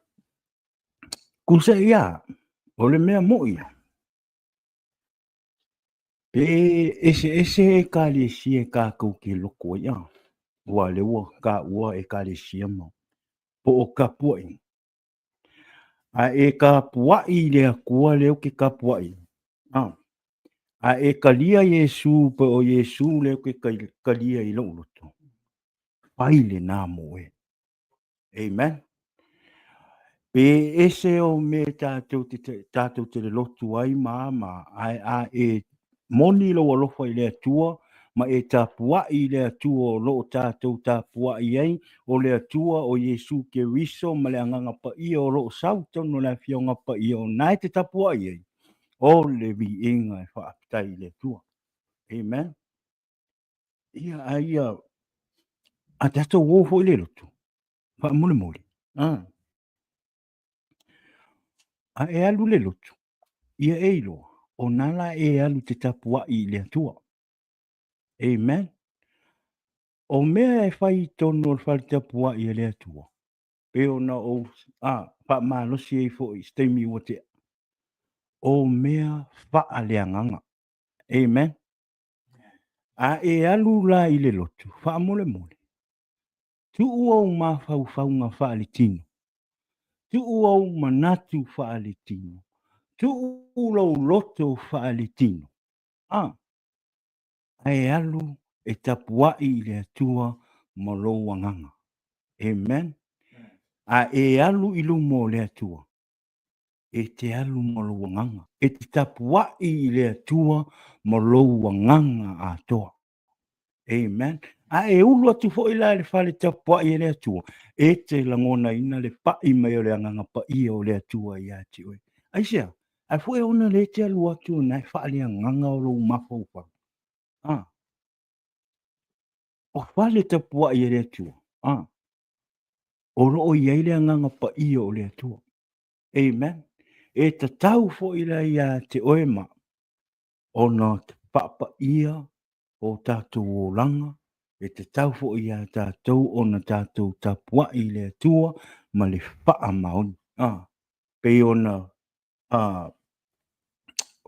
Kusa ia. O le mea mo ia. Ese ka le sie ka kou ke loko ia. Ua le ua ka ua e ka le sie mo. Po o ka puai. A e ka puai le akua leo ke ka puai. A e ka lia Yesu po o Yesu leo ke ka lia i loto. Pai le nā mo e. Amen. Pe ese o me tātou te le lotu ai ma a e moni lo alofa i le atua, ma e tāpua i le atua o lo tātou tāpua i ai, o le atua o Yesu ke riso, ma le anganga pa ia o lo sauto no le fionga pa ia o nai te tāpua i ai, o le vi inga e whaapitai le atua. Amen. Ia, a tātou wofo i le lotu, wha mole mole. A e alu le lotu, ia e iloa, o nala e alu te tāpua i le atua. Amen. O mea e whai tono le whare tapua i le atua. E o na o, wha malosi e fo i steimi o te. O mea wha le anganga. Amen. A e alu la i le lotu, wha mole mole. Tu ua ma whau ngā wha le tino. Tu ua manatu wha le tino. Tu ua loto wha le tino. A e alu e tapua i le atua ma lo wanganga. Amen. A e alu ilu mo le atua. E te alu mo lo wanganga. E te tapua i le atua mo lo wanganga a toa. Amen. A e ulu atu fo ila le fale tapua i le atua. E te langona ina le pai mai o le anganga pa i o le atua i ati oe. Aisia, a fo e ona le te alu atu na e fale anganga o lo mafa upa. O fale tapua i le atua. O roo i eile anganga pa i o le atua. Amen. E ta tau fo ila ia te oema. O na te papa ia o tātou o langa. E te tau fo ia tātou o na tātou tapua i le atua ma le wha maoni. Pe o na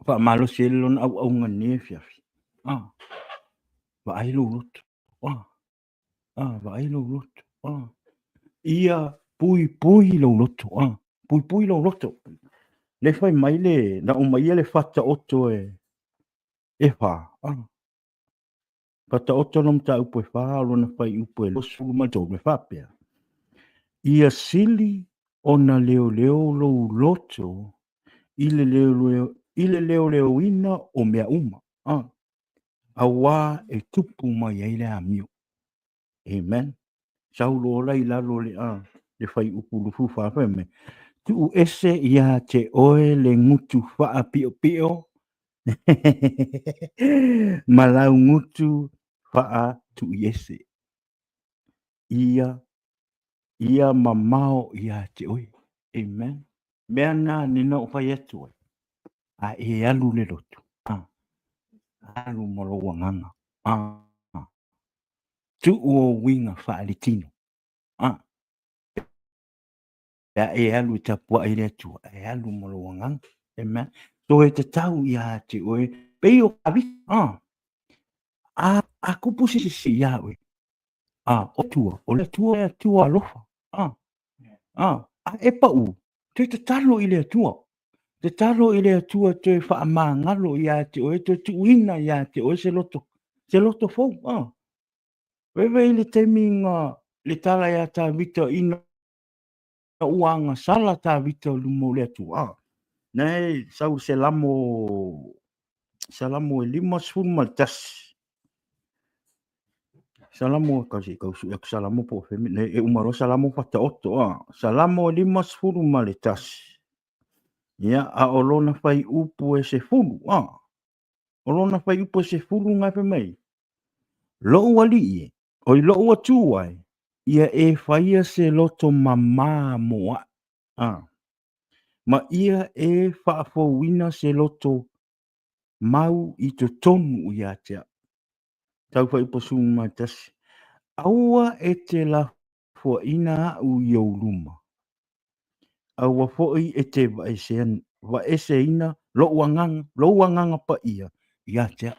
wha malo se lona au ngā ne fiafi. Wa ailo roto. Wa ailo roto. Ia pui lo loto. Pui lo loto. Le fai mai le, na o mai le fata oto e wha. Fata oto nom ta upo e wha, alo na fai upo e losu ma tau me whapea. Ia sili o na leo lo loto, ile leo ina o mea uma. A wā e tupu mai eile a miu. Amen. Saulo ola i lalo le fai upu lufu whawha me. Tu ese ia te oe le ngutu wha pio pio. Malau ngutu wha tu ese. Ia ia mamao ia te oi. Amen. Mea nā nina o whai atu ai. A e alu le rotu. Alu molo wanganga. Tu o winga whaalitino. Pea e alu ta pua i le atu. E alu molo wanganga. Amen. So e te tau ia te oi. Pei o kawi. A kupusi si ia oi. O tua. O le tua alofa. A e pa u. Te talo i le tua. Te talo i le atua te whaamangalo i a te oe, te tuina i a te oe se loto fau. Wewe i le temi ngā le tala i a tā vita ina uanga sala tā vita lumo le atua. Nei, sau se lamo e lima sfuma tasi. Salamo kasi kausu ek salamo po femi ne e umaro salamo fata oto salamo lima sfuma le tasi. Ia a olona fai upu e se fulu, olona fai upu e se fulu ngai pe mai. Lo wali e, oi lo atu ai, ia e faia se loto mama moa. Ma ia e whaafowina se loto mau i to tonu i atea. Tau fai upu sunga tasi. Aua e te la fua ina au i au luma. Aua foi e te wa ese ina lo wanganga pa ia te.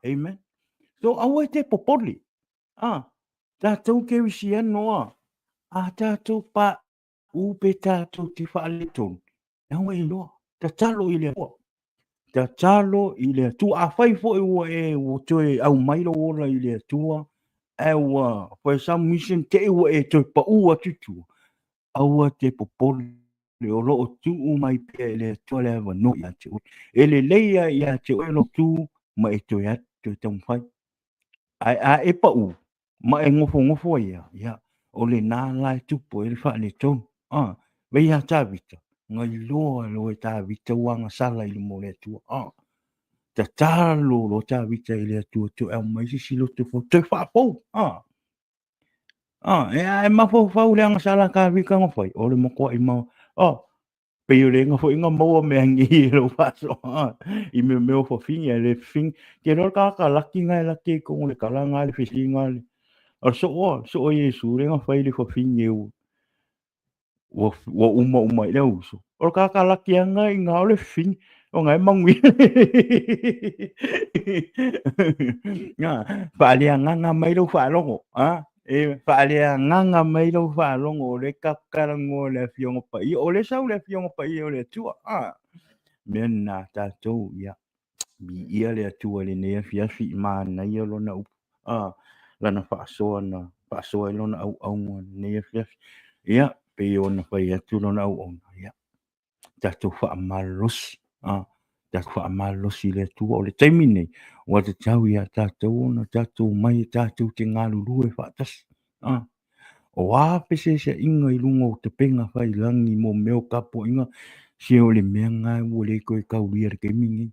Amen. So awa te popoli. Tātou ke wisi anoa. Tātou pa upe tātou ti whaaleton. Awa i loa. Ta talo i lea. Ta talo i lea. Tu a whai fo e ua e o toe au mailo ora i lea tua. Awa. For some reason te ua e toi pa ua tutu. Aua te popoli. Le o loo tu mai pe le tua le wano i ate. Ele leia i ate o lo tu ma e toi ate tau whai. A e pa u. Ma e ngofo ia. Ia. O le nā lai tupo e le wha le tonu. Vei a tā vita. Ngai loa lo e tā vita wanga sala i le mo le atua. Ta talo lo tā vita i le atua tu e mai si lo te fo. Te wha pou. E mafo fau le anga sala ka vika ngofai. O le mokoa i mau. Pe yo le ngofo inga maua me angi lo faso. I me meo fo finga le fing. Ke no ka laki ngai laki ko le kalanga le fisi ngai. So o Yesu le ngofai le fo finga u. Wa uma le uso. O ka laki anga i ngā le fing. O ngai mangwi. Whaalea nganga mai lo whaalongo. E whaalea nganga mai lo whaalongo. Le kakarango le fiongo pa i. O le sau le fiongo pa i o le tua. Mea nā tātou ia. Mi ia le atua le nea fiafi i mana ia lona upu. Lana whaasoa i lona au aunga nea fiafi. Ia. Pe i ona whai atu lona au aunga. Ia. Tātou whaamalosi. Tātou whaamalosi le atua o le taimi nei. Wa te tau ia tātou ona tātou mai tātou te ngālulu e whaatasi. O wāpese se inga i lunga o te penga whai langi mo meo kapo inga. Se o le mea ngai ua le koe kauria re kemingi.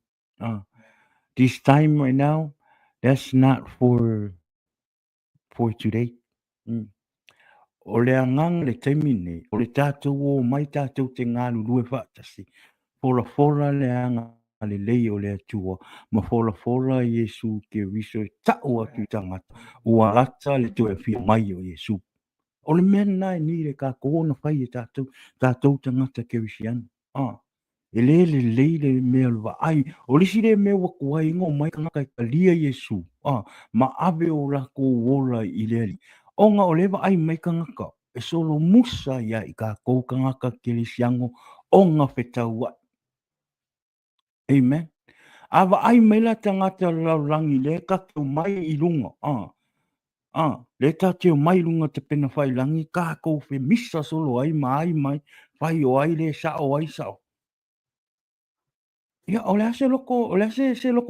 This time right now, that's not for today. O le angang le taimine, o le tātou o mai tātou te ngālulu e whaatasi. Fola le anga le lei o le atua, ma fola Yesu ke riso e tau atu tangata, ua rata le tue fia mai o Yesu. O le mea nai ni le ka kōna whai e tātou tangata ke risiana. E le mea lua ai, o lisi le mea wakuai ingo mai kangaka i kalia Yesu. Ma ave o lako wola i le ali. Onga o lewa ai mai kangaka, e solo musa ia i ka kou kangaka ke risiango, onga whetau wa. Amen. Ava ai mai la tangata laurangi le ka teo mai i lunga. Le ka teo mai lunga te pena whai langi, ka kou whe misa solo ai mai, whai o ai le sao ai sao. Ia, o le ase loko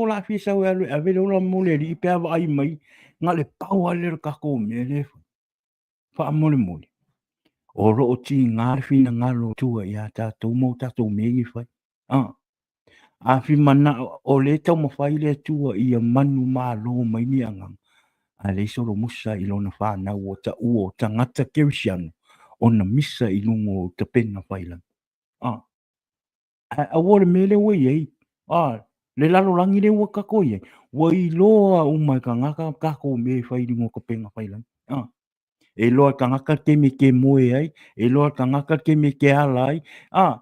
la fi sao e alu, a vele ola mole li pe ava ai mai, nga le pau ale ka kou me le wha mole. O ro o ti ngā fina ngalo tua ia tātou mo tātou megi whai. A fi mana o le tau mawhai le tua ia manu mā lo mai ni angang. a le iso lo musa i lona whanau o ta ua o tangata kerisiano ona misa i lungo o te pena whailan. A wore mele we ei. Le lalo langi le ua kako ye. Wa i loa umai ka ngaka kako me whairingo ka penga whailan. E loa ka ngaka ke me ke moe ai. E loa ka ngaka ke me ke ala ai.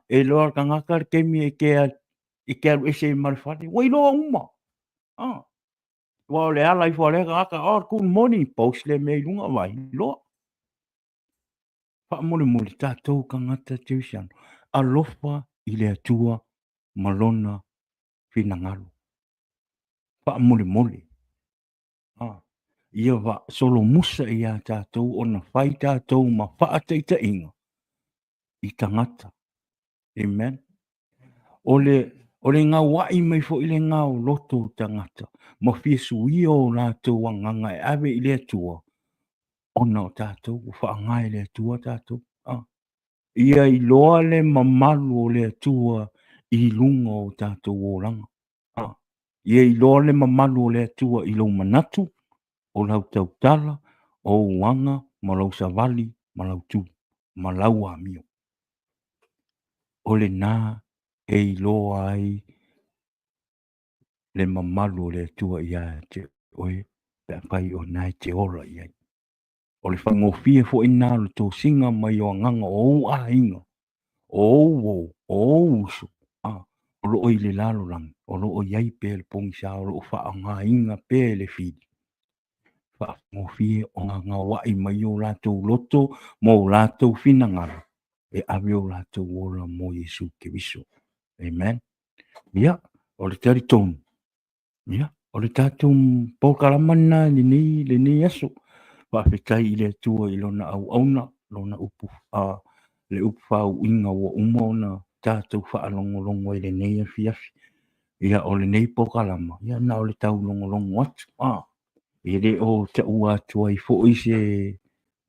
E loa ka ngaka ke me ke a i ke alu ese marifate. Wa i loa uma. Wa le ala i whare ka ngaka. Good morning. Paus le me lunga wai. Loa. Wha mole mole tātou ka ngata teusiano. Alofa i le atua malona finangalo. Wha mole mole. Ia wa solo musa i a tātou ona whai tātou ma whaateita inga. I tangata. Amen. Ole ngā wai mai fo i le ngā o loto tangata. Ma fiesu i o lātou wanganga e ave i le atua. Ona o tātou. Whaangai le atua tātou. Ia i loa le mamalu o le atua i lunga o tātou o langa. Ia i loa le mamalu o le atua i lau manatu. O lau tautala, o uanga, ma lau savali, ma lau tu, ma lau amio. O le nā e i loa ai le mamalu o le atua i a te oe, pe pai o nai te ora i ai. O le whangofie fo i nā lo tō singa mai o nganga o a inga, o uso, o lo i le lalo lang, o lo o iai pe le pongisa, o lo o wha ngā inga pe le whidi. Whaafofie o ngā wai mai o lātou loto, mō lātou whinangara, e awe o lātou ora mō Yesu Keriso. Amen. Ia, o le tari tonu. Ia, o le tātou pōkaramana le nei aso. Whaafetai i le atua i lona au auna, lona upu, le upu whau inga o umona tātou whaalongolongo i le nei afi. Ia, o le nei pōkarama. Ia, na o le tau longolongo atu. Ere o te ua tua i fo i se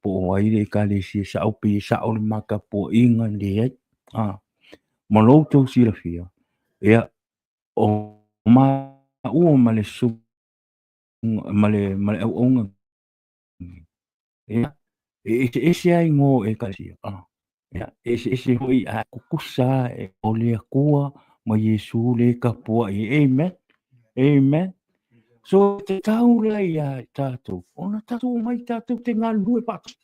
po o aire ka le si sa o pe sa o le maka po inga le ai. Ma lo tau si la fia. Ea o ma ua ma le su ma le au onga. Ea ese ai ngō e ka si. Ea ese hoi a kukusa e o le akua ma Yesu le kapua e amen. Amen. So te tau lai a tātou. Ona tātou mai tātou te ngā lue patu.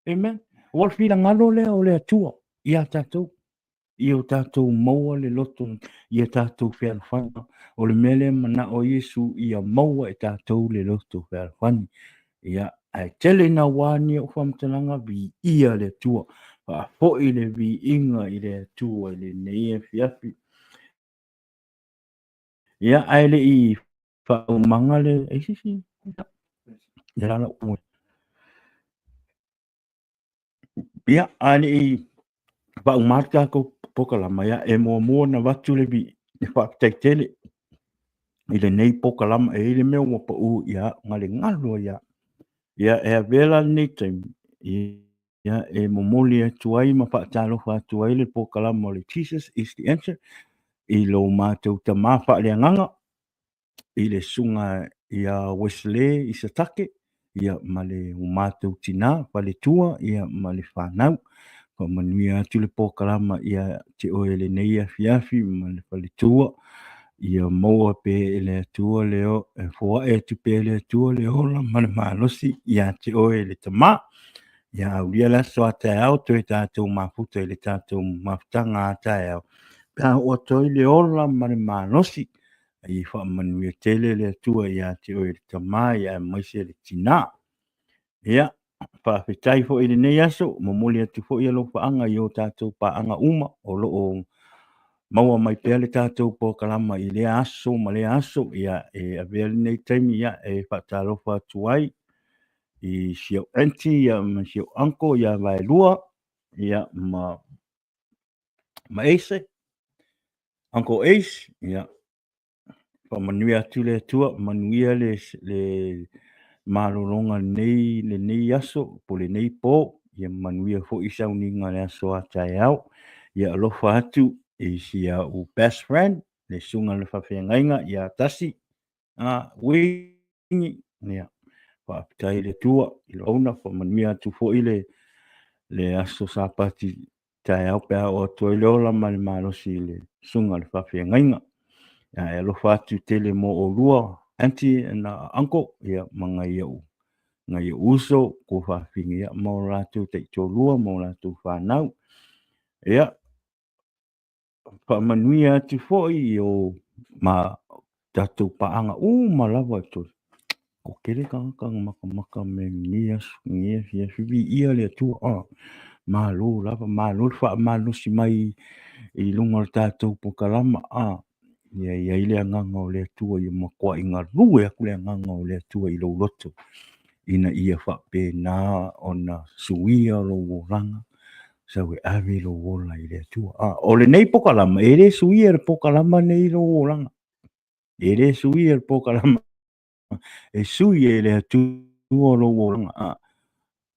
Amen. Wal whila ngalo lea o lea tua. Ia tātou. Ia o tātou maua le loto. Ia tātou whialwhana. O le mele mana o Yesu ia maua e tātou le loto whialwhani. Ia ai tele na wāni o whamtalanga vi ia le tua. A fo i le vi inga i le tua i le neia fiafi. Ia ai le i whau mangale, e sisi, ia rana ue. Ia, ane i whau marka ko pokalama, ia, e mua na watu le bi, e whaktaitele, i le nei pokalama, e le mea wapa u, ia, ngale ngalo, ia, e a vela nei taimi, ia, e momoli e tuai, ma whaatalo whaatuai le pokalama, le Jesus is the answer, i lo mātou ta mawha le nganga, i le sunga ia Wesley i sa take, ia ma le umātou tina, wale tua, ia ma le whanau, ka manuia atu le pōkalama ia te oe le neia fiafi, ma le wale tua, ia maua pe le atua leo, e fua e tu pe le atua leo la ma le malosi, ia te oe le tama, ia au lia la soa tae au, toi tātou mafuta i le tātou mafutanga tae au, pia ua toi le ola ma le malosi, i wha manuia tele le atua ia te oe le tama, ia maise le tina. Ia, whawhetai fo i le nei aso, mamoli atu fo i alo whaanga i o tātou paanga uma, o lo o maua mai pia le tātou po kalama i le aso, ma le aso, ia e avea le nei taimi, ia e whaatalo whaatuai, i siau enti, ia ma siau anko, ia vai lua, ia ma eise, anko eise, ia pa manuia atu le atua, manuia le malolonga nei, le nei aso, po le nei po, ia manuia fo isau ninga le aso a tae au, ia alofa atu, i sia u best friend, le sunga le whawhiangainga, ia tasi, wingi, ia, whaapitai le tua i launa whamanuia atu fo'i le aso sapati tae au pea o atua i le ola ma le malosi le sunga le whawhiangainga. E alofa atu tele mo o lua auntie and uncle ia mga iau. Ngai uso ko whawhingi ia mo rātou te tō lua mo rātou whanau. Ia whamanuia atu fo'i o ma tātou paanga malawa ito. Ko kere kanga maka me ngia whiwi ia le atua malo lava malo malo si mai i lunga o tātou pokalama ia ile nganga o le atua i makua inga rue aku le nganga o le atua i lo loto. Ina ia whape nā ona suia lo woranga sa we awe lo wola i le atua. O le nei pokalama, ere suia le pokalama nei lo woranga. Ere suia le pokalama. E suia le atua lo woranga.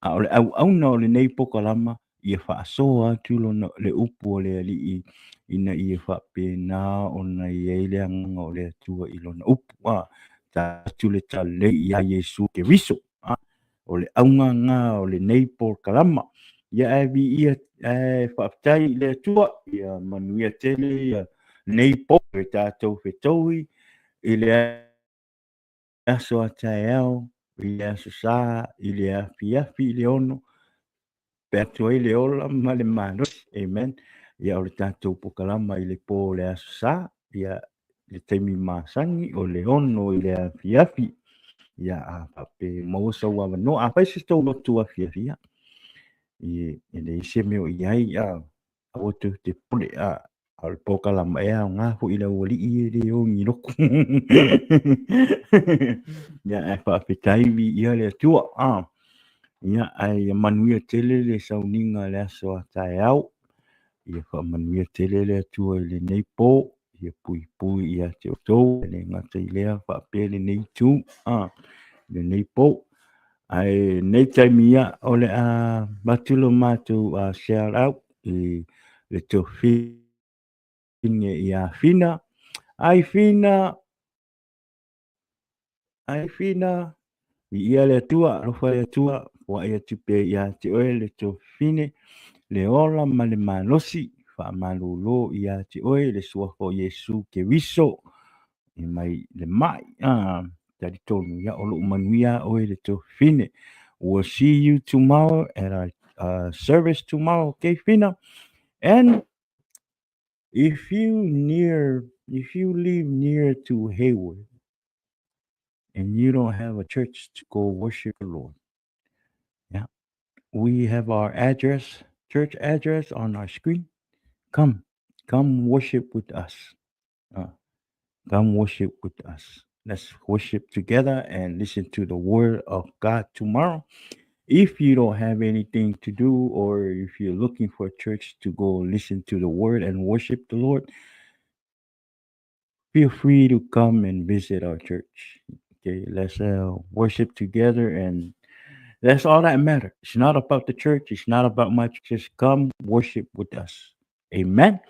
O le au na o le nei pokalama ia whaasoa atu lo le upu o le ali ina ia whape nā ona ia ile nganga o le atua i lo na upu. Ta tule ta le ia Yesu ke riso. O le aunga ngā o le nei pokalama. Ia awi ia whaapitai le atua ia manuia tele ia nei po e tātou whetoi i le aso a tae au, i le aso sā, i le afi le ono, pe atua i le ola ma le manos, amen. Ia o le tātou pokalama i le po le aso sā, ia le taimi māsangi o le ono i le afi. Ia pe mausa wa no a paise tau no tua fia. I le ise meo i ai o te pule al pokalama e ngā fu i le wali i le o ngi roku. Ia whaapetai vi ia le atua. Ia ai manuia tele le sauninga le aso a tae au. Ia manuia tele le atua i le nei po. Ia pui ia te otou. Le ngata i lea whaapele nei tu. Le nei po. Ai nei taimia o le matulo mātou share out i le tō whine i a whina. Ai whina i ia le atua, rofa le atua, wa ia tupe i a te oe le tō whine, le ola ma le manosi, wha malolo i a te oe le suafo Yesu ke wiso, i mai le mai, tari tonu ia olo manuia oe le tō whine. We'll see you tomorrow at our service tomorrow, okay, Fina? And if you live near to Hayward and you don't have a church to go worship the Lord, yeah, we have our church address on our screen. Come worship with us. Come worship with us. Let's worship together and listen to the word of God tomorrow. If you don't have anything to do, or if you're looking for a church to go listen to the word and worship the Lord, feel free to come and visit our church. Okay, let's worship together, and that's all that matters. It's not about the church. It's not about much. Just come worship with us. Amen.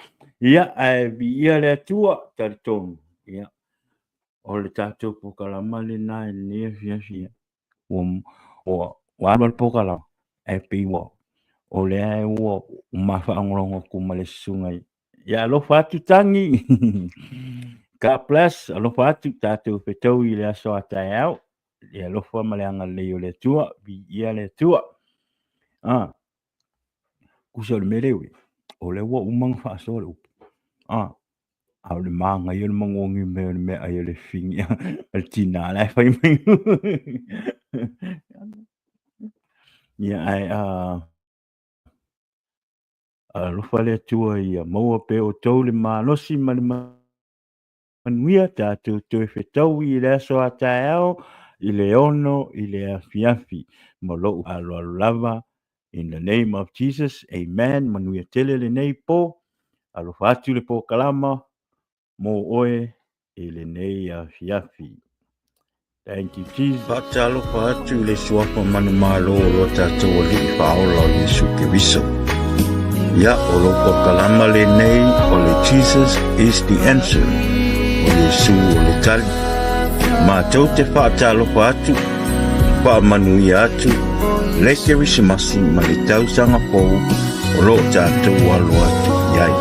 Yeah, I be here tua tarton. Yeah. O le tātou pokalama le nā nea fia. O wāwal pokalama e piwa. O le ai ua mawhaangorongo kuma le sungai. Ia alofa atu tangi. God bless. Alofa atu tātou whetau i le aso a tae au. Ia alofa maleanga leo le tua. Bi ia le tua. Kusa le merewe. O le ua umang whaaso le upu. Au le manga i le mangongi me ai le fingi al tina la fai mai. Ia ai lo fale tua ia maua pe o tau le malosi ma le manuia tātou tue whetau i le aso a tae au i le ono i le afiafi ma lo alo lava in the name of Jesus. Amen. Manuia tele le nei po alo fatu le po kalama mo oe ele nei afiafi. Thank you, Jesus. Fatalo fatu le suapa manu malo lo tātou o li whaola o Yesu ke wiso. Ia o loko kalama le nei o le Jesus is the answer. O Yesu o le tali. Ma tau te fatalo fatu. whamanuia atu le Keresimasi ma le tausanga pou o lo tātou alo atu iai.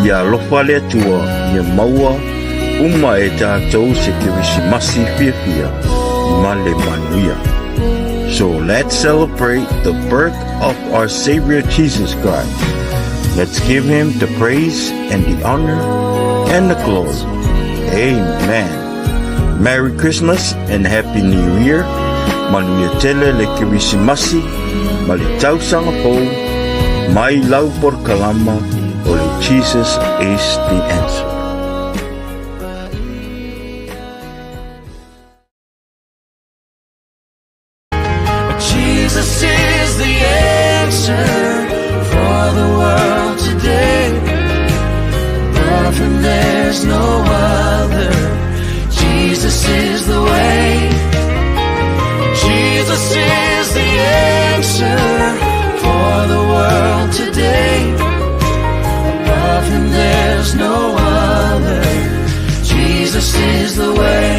Ia lofa le atua ia maua uma e tātou se Keresimasi whiawhia ma le manuia. So let's celebrate the birth of our Savior Jesus Christ. Let's give him the praise and the honor and the glory. Amen. Merry Christmas and Happy New Year. Manuia tele le Keresimasi ma le tausanga pou mai lau por kalama o le Jesus is the answer. Jesus is the answer for the world today. Above him there's no other. Jesus is the way. Jesus is the answer for the world today. Above him there's no other. Jesus is the way.